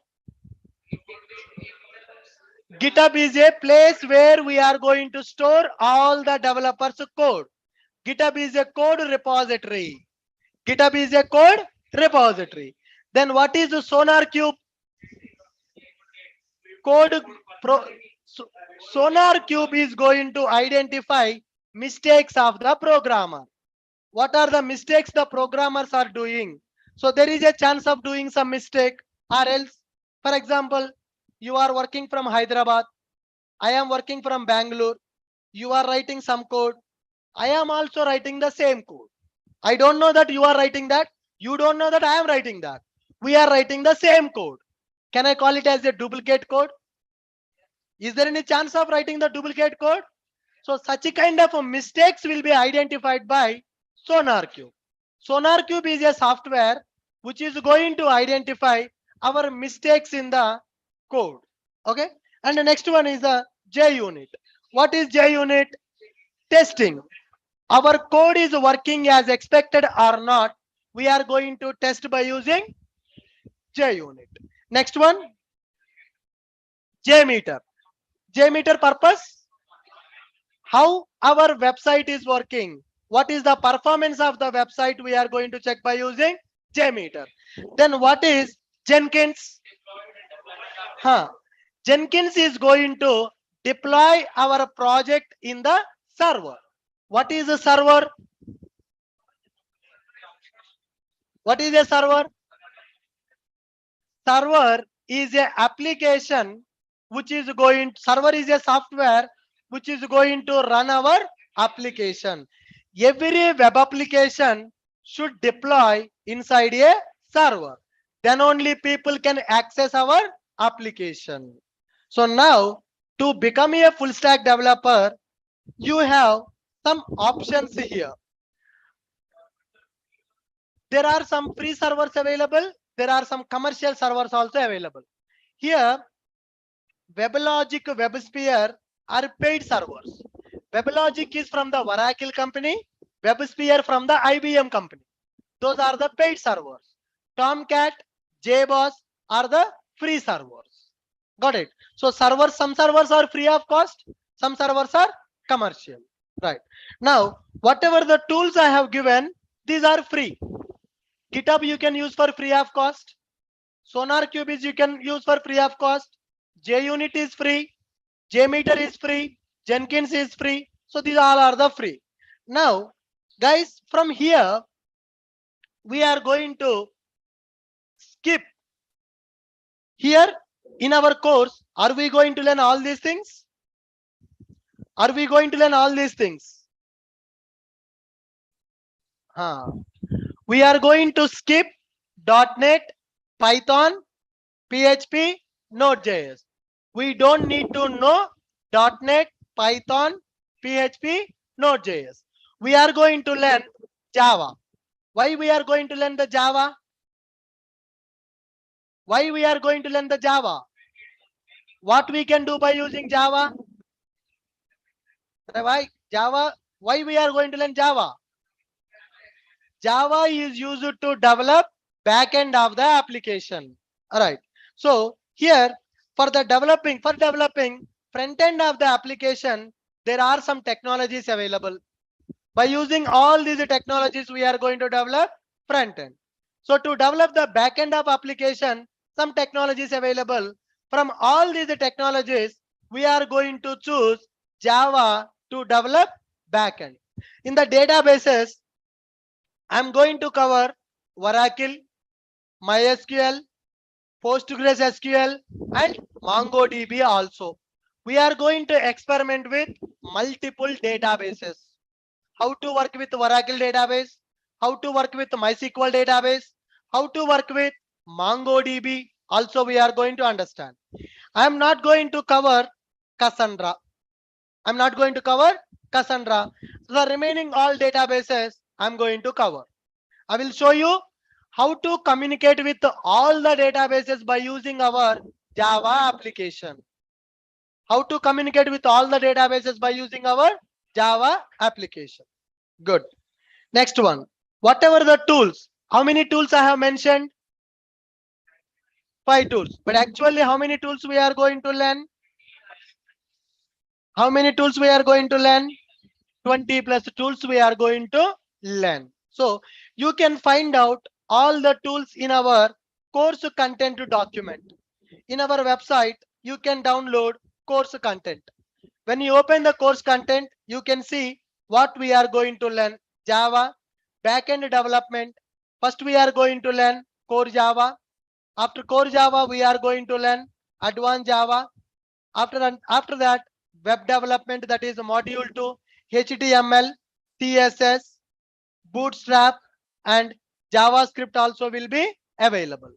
GitHub is a place where we are going to store all the developers code. GitHub is a code repository. GitHub is a code repository. Then what is the SonarQube? Code pro, so, SonarQube is going to identify mistakes of the programmer. What are the mistakes the programmers are doing? So there is a chance of doing some mistake, or else, for example, you are working from Hyderabad, I am working from Bangalore, you are writing some code, I am also writing the same code. I don't know that you are writing that, you don't know that I am writing that. We are writing the same code. Can I call it as a duplicate code? Is there any chance of writing the duplicate code? So such a kind of mistakes will be identified by SonarQube. SonarQube is a software which is going to identify our mistakes in the code. Okay. And the next one is the JUnit. What is JUnit? Testing. Our code is working as expected or not. We are going to test by using JUnit. Next one, JMeter. JMeter purpose? How our website is working. What is the performance of the website? We are going to check by using JMeter. Then what is Jenkins? Jenkins is going to deploy our project in the server. What is a server? What is a server? Server is a application which is going, server is a software which is going to run our application. Every web application should deploy inside a server. Then only people can access our application. So now to become a full stack developer, you have some options here. There are some free servers available. There are some commercial servers also available. Here, WebLogic, WebSphere are paid servers. WebLogic is from the Oracle company. WebSphere from the IBM company. Those are the paid servers. Tomcat, JBoss are the free servers. Got it? So servers, some servers are free of cost. Some servers are commercial. Right. Now, whatever the tools I have given, these are free. GitHub you can use for free of cost. SonarQube is you can use for free of cost. JUnit is free. JMeter is free. Jenkins is free. So these all are the free. Now, guys, from here, we are going to skip. Here in our course, are we going to learn all these things? Are we going to learn all these things? We are going to skip .NET, Python, PHP, Node.js. We don't need to know .NET, Python, PHP, Node.js. We are going to learn Java. Why we are going to learn the Java? Why we are going to learn the Java? What we can do by using Java? Why Java? Why we are going to learn Java? Java is used to develop backend of the application. All right. So here for developing front end of the application, there are some technologies available. By using all these technologies, we are going to develop front end. So to develop the backend of application, some technologies available. From all these technologies, we are going to choose Java to develop backend. In the databases, I'm going to cover Oracle, MySQL, PostgreSQL, and MongoDB also. We are going to experiment with multiple databases. How to work with Oracle database, how to work with MySQL database, how to work with MongoDB. Also, we are going to understand. I am not going to cover Cassandra. I'm not going to cover Cassandra. The remaining all databases I'm going to cover. I will show you how to communicate with all the databases by using our Java application. How to communicate with all the databases by using our Java application. Good. Next one. Whatever the tools, how many tools I have mentioned? 5 tools. But actually, how many tools we are going to learn? How many tools we are going to learn? 20 plus tools we are going to learn. So you can find out all the tools in our course content document. In our website, you can download course content. When you open the course content, you can see what we are going to learn. Java, backend development. First, we are going to learn core Java. After core Java, we are going to learn advanced Java. After that, web development, that is module 2, HTML, CSS, Bootstrap, and JavaScript also will be available.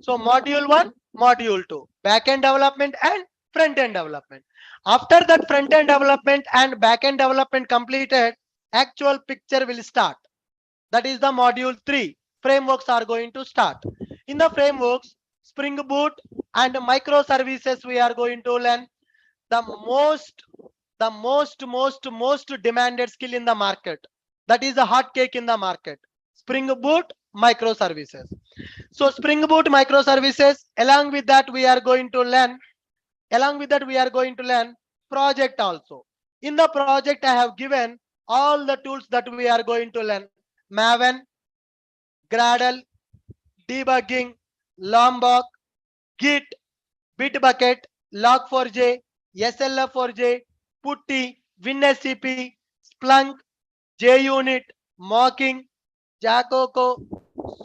So module 1, module 2, backend development and front-end development. After that front-end development and backend development completed, actual picture will start. That is the module 3. Frameworks are going to start. In the frameworks, Spring Boot and microservices we are going to learn. The most demanded skill in the market. That is a hot cake in the market. Spring Boot microservices. So Spring Boot microservices, along with that we are going to learn project also. In the project I have given all the tools that we are going to learn. Maven, Gradle, debugging, Lombok, Git, Bitbucket, Log4j, SLF4j, Putty, WinSCP, Splunk, JUnit, Mocking, Jacoco,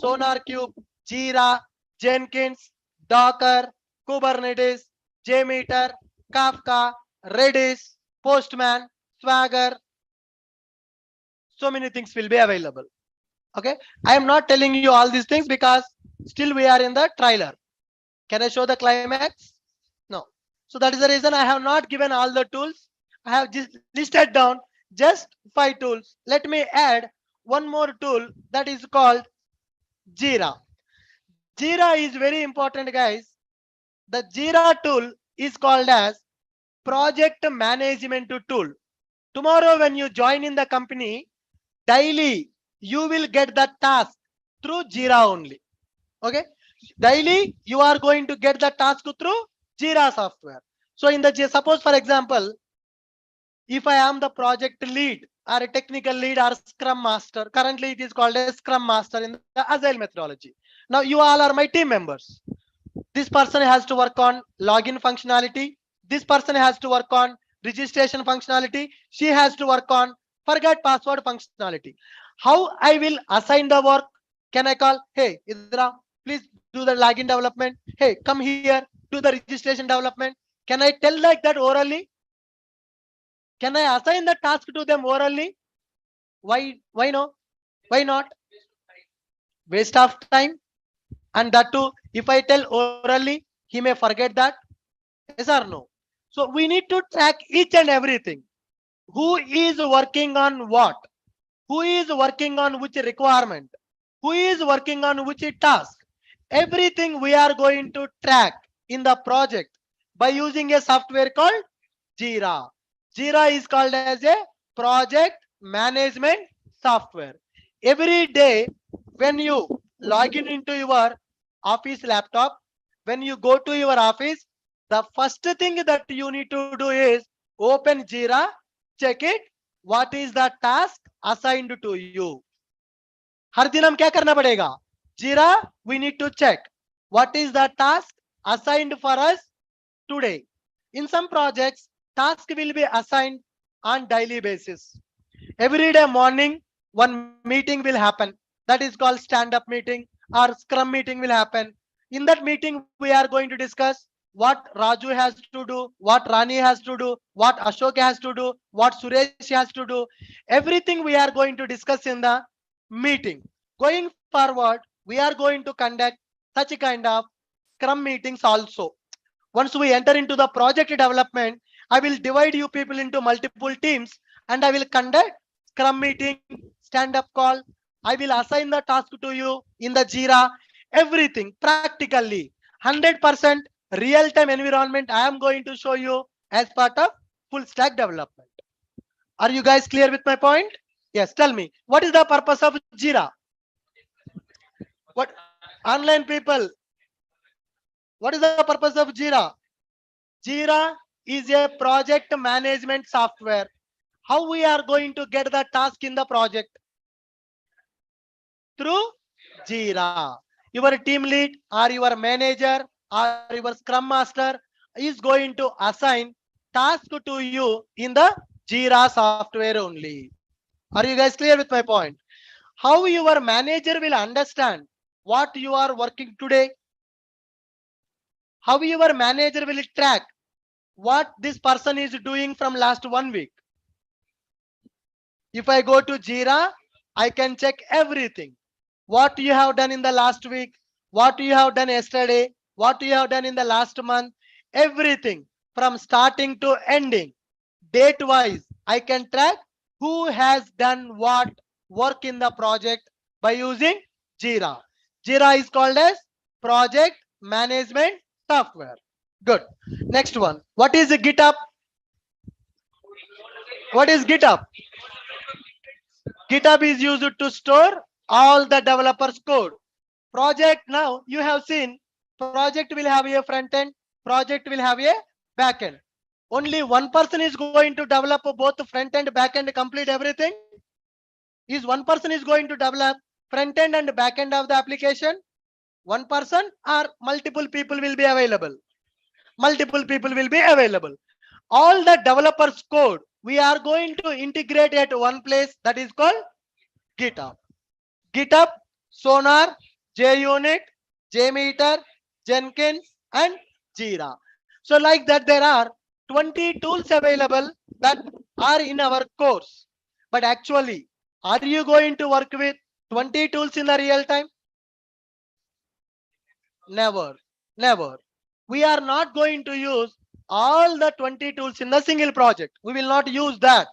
SonarCube, Jira, Jenkins, Docker, Kubernetes, JMeter, Kafka, Redis, Postman, Swagger. So many things will be available. Okay, I am not telling you all these things because still we are in the trailer. Can I show the climax? No. So that is the reason I have not given all the tools. I have just listed down just 5 tools. Let me add one more tool, that is called Jira. Jira is very important, guys. The Jira tool is called as project management tool. Tomorrow when you join in the company, daily you will get the task through Jira only. Okay, daily you are going to get the task through Jira software. So in the suppose for example, if I am the project lead or a technical lead or scrum master, currently it is called a scrum master in the agile methodology. Now you all are my team members. This person has to work on login functionality. This person has to work on registration functionality. She has to work on forget password functionality. How I will assign the work? Can I call, hey Idra, please do the login development. Hey, come here, do the registration development. Can I tell like that orally? Can I assign the task to them orally? Why no? Why not? Waste of time. And that too, if I tell orally, he may forget that. Yes or no? So we need to track each and everything. Who is working on what? Who is working on which requirement? Who is working on which task? Everything we are going to track in the project by using a software called Jira. Jira is called as a project management software. Every day when you log in into your office laptop, when you go to your office, the first thing that you need to do is open Jira, check it, what is the task assigned to you. हर दिन हम क्या करना पड़ेगा? Jira, we need to check what is the task assigned for us today. In some projects, task will be assigned on daily basis. Every day morning, one meeting will happen. That is called stand-up meeting or scrum meeting will happen. In that meeting, we are going to discuss what Raju has to do, what Rani has to do, what Ashok has to do, what Suresh has to do. Everything we are going to discuss in the meeting. Going forward, we are going to conduct such a kind of scrum meetings also. Once we enter into the project development, I will divide you people into multiple teams and I will conduct scrum meeting, stand-up call. I will assign the task to you in the Jira, everything practically 100% real-time environment I am going to show you as part of full stack development. Are you guys clear with my point? Yes, tell me, what is the purpose of Jira? What online people, what is the purpose of Jira? Jira is a project management software. How we are going to get the task in the project? Through Jira. Your team lead or your manager or your scrum master is going to assign task to you in the Jira software only. Are you guys clear with my point? How your manager will understand what you are working today? How your manager will track what this person is doing from last 1 week? If I go to Jira, I can check everything. What you have done in the last week, what you have done yesterday, what you have done in the last month, everything from starting to ending. Date wise, I can track who has done what work in the project by using Jira. Jira is called as project management software. Good. Next one. What is GitHub? What is GitHub? GitHub is used to store all the developers code. Project, now you have seen, project will have a front end, project will have a back end. Only one person is going to develop both front end, back end, complete everything. Is one person is going to develop front end and back end of the application? One person or multiple people will be available? Multiple people will be available. All the developers code we are going to integrate at one place, that is called GitHub. GitHub, Sonar, JUnit, JMeter, Jenkins, and Jira. So like that, there are 20 tools available that are in our course. But actually, are you going to work with 20 tools in the real time? Never, never. We are not going to use all the 20 tools in the single project. We will not use that.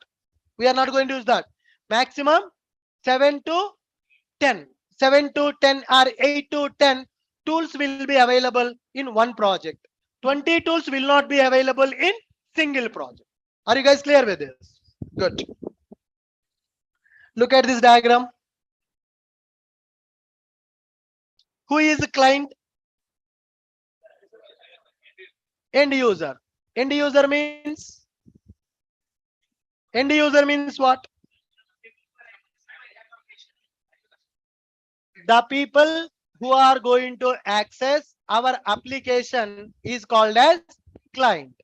We are not going to use that. Maximum 7 to 10. 7 to 10 or 8 to 10 tools will be available in one project. 20 tools will not be available in single project. Are you guys clear with this? Good. Look at this diagram. Who is the client? End user. End user means what? The people who are going to access our application is called as client.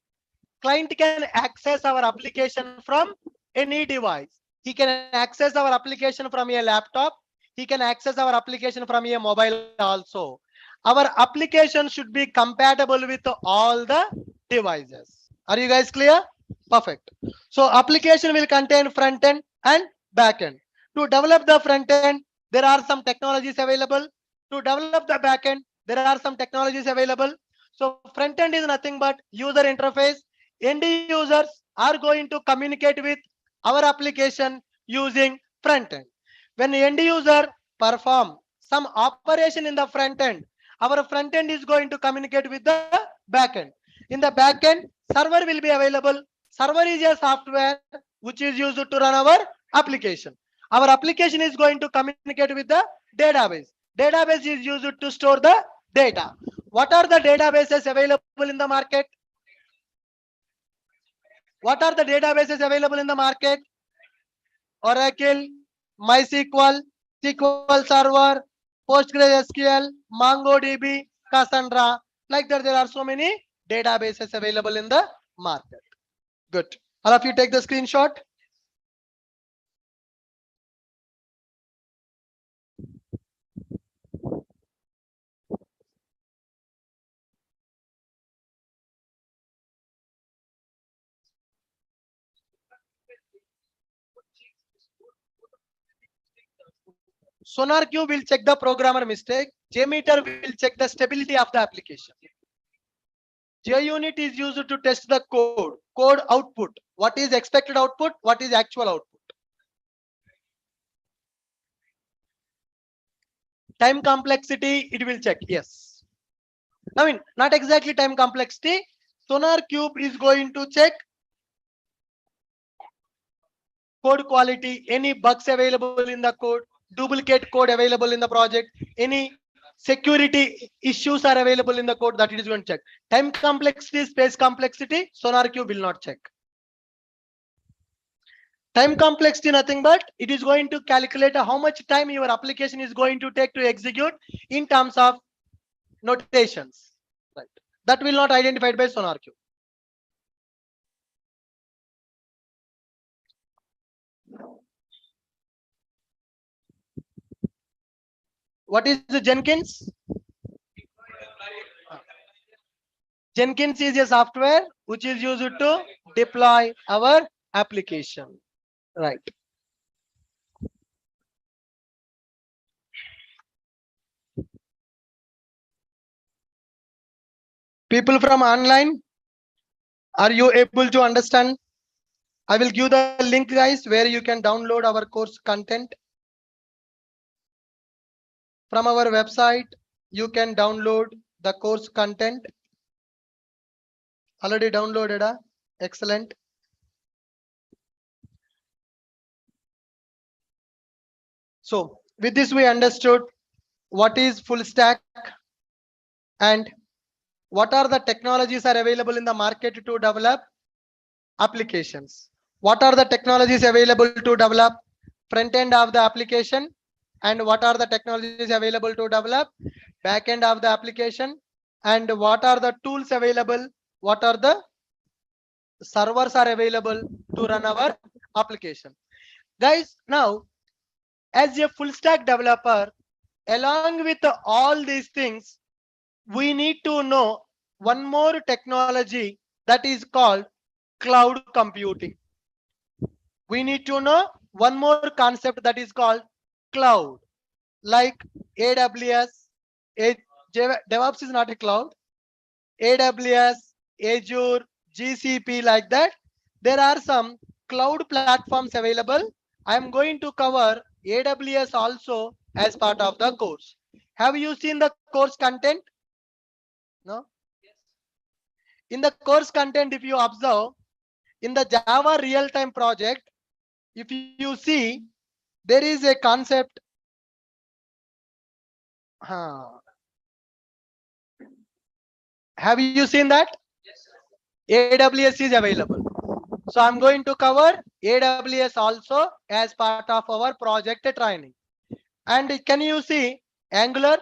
Client can access our application from any device. He can access our application from a laptop. He can access our application from a mobile also. Our application should be compatible with all the devices. Are you guys clear? Perfect. So application will contain front end and back end. To develop the front end, there are some technologies available. To develop the back end, there are some technologies available. So front end is nothing but user interface. End users are going to communicate with our application using front end. When end user perform some operation in the front end, our front end is going to communicate with the back end. In the back end, server will be available. Server is a software which is used to run our application. Our application is going to communicate with the database. Database is used to store the data. What are the databases available in the market? What are the databases available in the market? Oracle, MySQL, SQL Server, PostgreSQL, MongoDB, Cassandra. Like that, there are so many databases available in the market. Good. All of you take the screenshot. SonarQube will check the programmer mistake. JMeter will check the stability of the application. JUnit is used to test the code output. What is expected output? What is actual output? Time complexity, it will check. Yes. I mean, not exactly time complexity. SonarQube is going to check code quality, any bugs available in the code, duplicate code available in the project, any security issues are available in the code, that it is going to check. Time complexity, space complexity, SonarQube will not check. Time complexity, nothing but it is going to calculate how much time your application is going to take to execute in terms of notations. Right. That will not identified by SonarQube. What is the Jenkins? Jenkins is a software which is used to deploy our application. Right. People from online, are you able to understand? I will give the link, guys, where you can download our course content. From our website, you can download the course content. Already downloaded, excellent. So with this, we understood what is full stack and what are the technologies are available in the market to develop applications. What are the technologies available to develop front end of the application, and what are the technologies available to develop back end of the application, and what are the tools available, what are the servers are available to run our application. Guys, now as a full stack developer, along with all these things, we need to know one more technology that is called cloud computing. We need to know one more concept that is called cloud, like AWS. DevOps is not a cloud. AWS, Azure, GCP, like that. There are some cloud platforms available. I am going to cover AWS also as part of the course. Have you seen the course content? No. In the course content, if you observe, in the Java real-time project, if you see, there is a concept. Have you seen that? AWS is available. So I'm going to cover AWS also as part of our project training. And can you see Angular?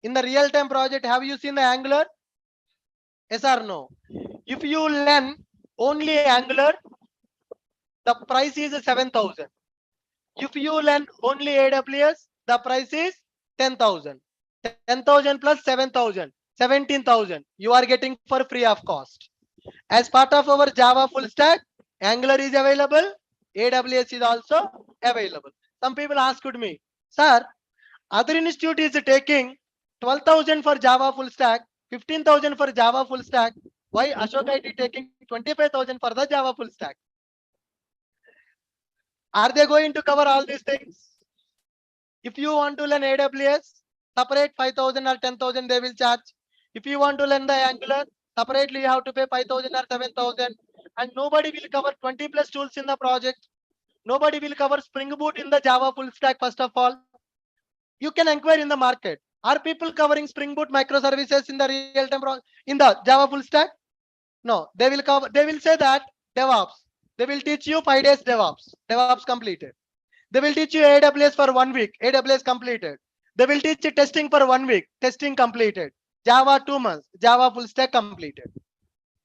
In the real-time project, have you seen the Angular? Yes or no? If you learn only Angular, the price is 7,000. If you learn only AWS, the price is 10,000. 10,000 plus 7,000, 17,000. You are getting for free of cost. As part of our Java full stack, Angular is available. AWS is also available. Some people asked me, sir, other institute is taking 12,000 for Java full stack, 15,000 for Java full stack. Why Ashok IT taking 25,000 for the Java full stack? Are they going to cover all these things? If you want to learn AWS, separate 5,000 or 10,000 they will charge. If you want to learn the Angular, separately you have to pay 5,000 or 7,000. And nobody will cover 20 plus tools in the project. Nobody will cover Spring Boot in the Java full stack. First of all, you can inquire in the market. Are people covering Spring Boot microservices in the real-time in the Java full stack? No, they will cover. They will say that DevOps. They will teach you 5 days DevOps. DevOps completed. They will teach you AWS for 1 week. AWS completed. They will teach you testing for 1 week. Testing completed. Java 2 months. Java full stack completed.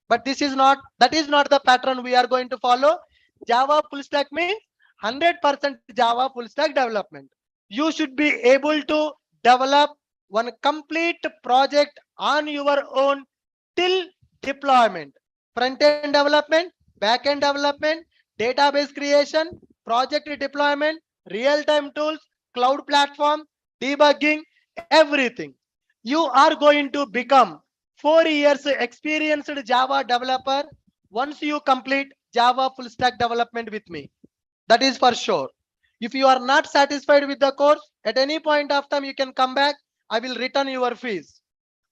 But this is not. That is not the pattern we are going to follow. Java full stack means 100% Java full stack development. You should be able to develop one complete project on your own till deployment. Front-end development, back-end development, database creation, project deployment, real-time tools, cloud platform, debugging, everything. You are going to become 4 years experienced Java developer once you complete Java full stack development with me. That is for sure. If you are not satisfied with the course, at any point of time, you can come back. I will return your fees.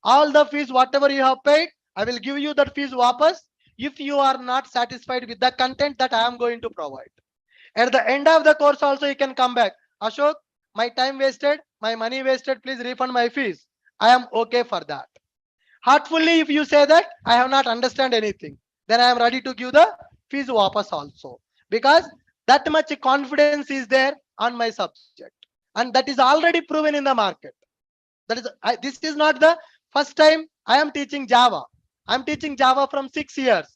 All the fees, whatever you have paid, I will give you that fees wapas. if you are not satisfied with the content that I am going to provide. At the end of the course also, you can come back. Ashok, my time wasted, my money wasted, please refund my fees. I am okay for that. Heartfully, if you say that I have not understand anything, then I am ready to give the fees wapas also. Because that much confidence is there on my subject. And that is already proven in the market. That is, this is not the first time I am teaching Java. I am teaching Java from 6 years.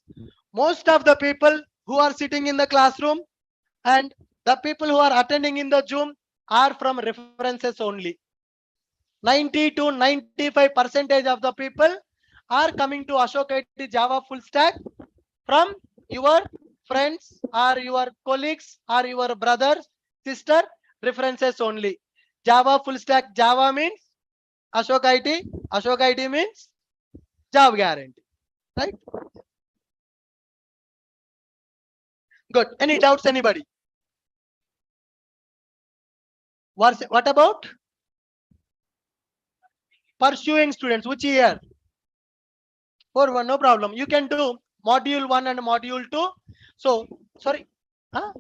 Most of the people who are sitting in the classroom and the people who are attending in the Zoom are from references only. 90 to 95% of the people are coming to Ashok IT Java full stack from your friends or your colleagues or your brothers, sister, references only. Java full stack, Java means Ashok IT means job guarantee, right? Good. Any doubts, anybody? What about pursuing students? Which year? 4-1, no problem. You can do module 1 and module 2. So, sorry, huh?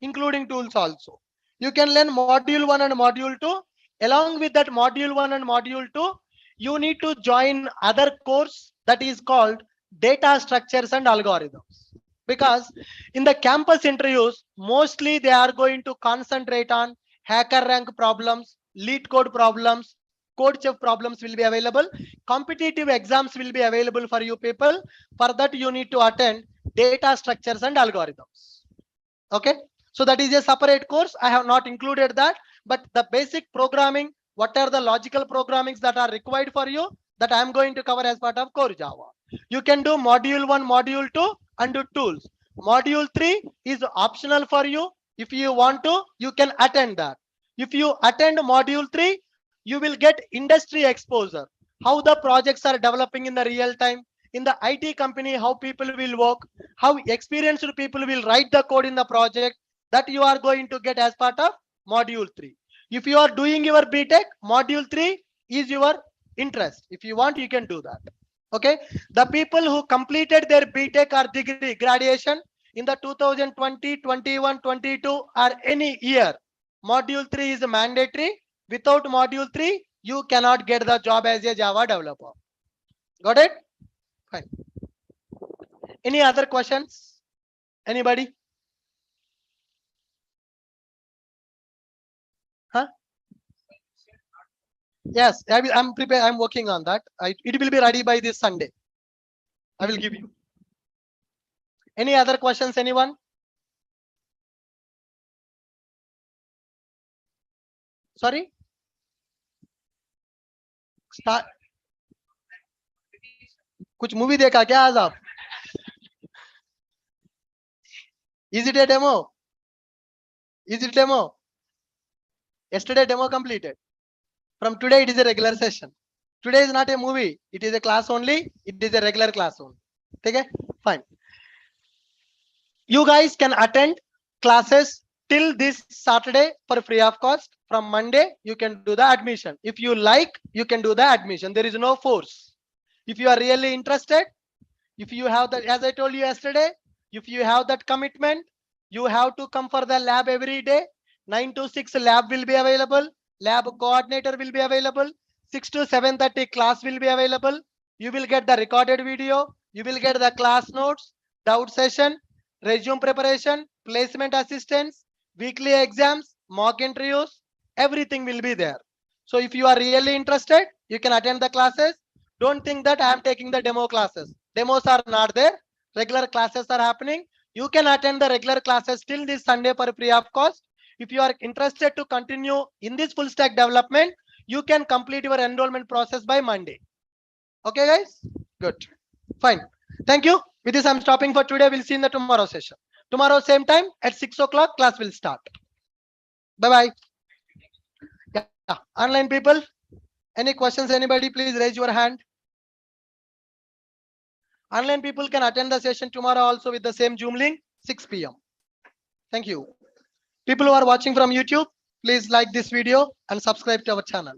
Including tools also. You can learn module 1 and module 2. Along with that module 1 and module 2, you need to join other course that is called data structures and algorithms. Because in the campus interviews, mostly they are going to concentrate on hacker rank problems, lead code problems, code chef problems will be available. Competitive exams will be available for you people. For that, you need to attend data structures and algorithms. Okay. So that is a separate course. I have not included that, but the basic programming, what are the logical programmings that are required for you, that I am going to cover as part of core Java. You can do module 1, module 2 and do tools. Module 3 is optional for you. If you want to, you can attend that. If you attend module 3, you will get industry exposure, how the projects are developing in the real time, in the IT company, how people will work, how experienced people will write the code in the project, that you are going to get as part of module 3. If you are doing your BTech, module 3 is your interest. If you want, you can do that. Okay. The people who completed their BTech or degree graduation in the 2020, 21, 22 or any year, module 3 is mandatory. Without module 3, you cannot get the job as a Java developer. Got it? Fine. Any other questions? Anybody? Huh? Yes, I'm prepared. I'm working on that. It will be ready by this Sunday. I will give you. Any other questions, anyone? Sorry? Start. कुछ movie देखा क्या आज आप? Is it a demo? Is it demo? Yesterday demo completed. From today it is a regular session. Today is not a movie. It is a class only. It is a regular class only. Okay? Fine. You guys can attend classes till this Saturday for free of cost. From Monday, you can do the admission. If you like, you can do the admission. There is no force. If you are really interested, if you have that, as I told you yesterday, if you have that commitment, you have to come for the lab every day. 9 to 6 lab will be available. Lab coordinator will be available. 6 to 7:30 class will be available. You will get the recorded video. You will get the class notes, doubt session, resume preparation, placement assistance, weekly exams, mock interviews, everything will be there. So if you are really interested, you can attend the classes. Don't think that I am taking the demo classes. Demos are not there. Regular classes are happening. You can attend the regular classes till this Sunday for free of cost. If you are interested to continue in this full stack development, you can complete your enrollment process by Monday. Okay, guys? Good. Fine. Thank you. With this, I'm stopping for today. We'll see in the tomorrow session. Tomorrow, same time at 6 o'clock, class will start. Bye-bye. Yeah. Online people, any questions, anybody, please raise your hand. Online people can attend the session tomorrow also with the same Zoom link, 6 p.m. Thank you. People who are watching from YouTube, please like this video and subscribe to our channel.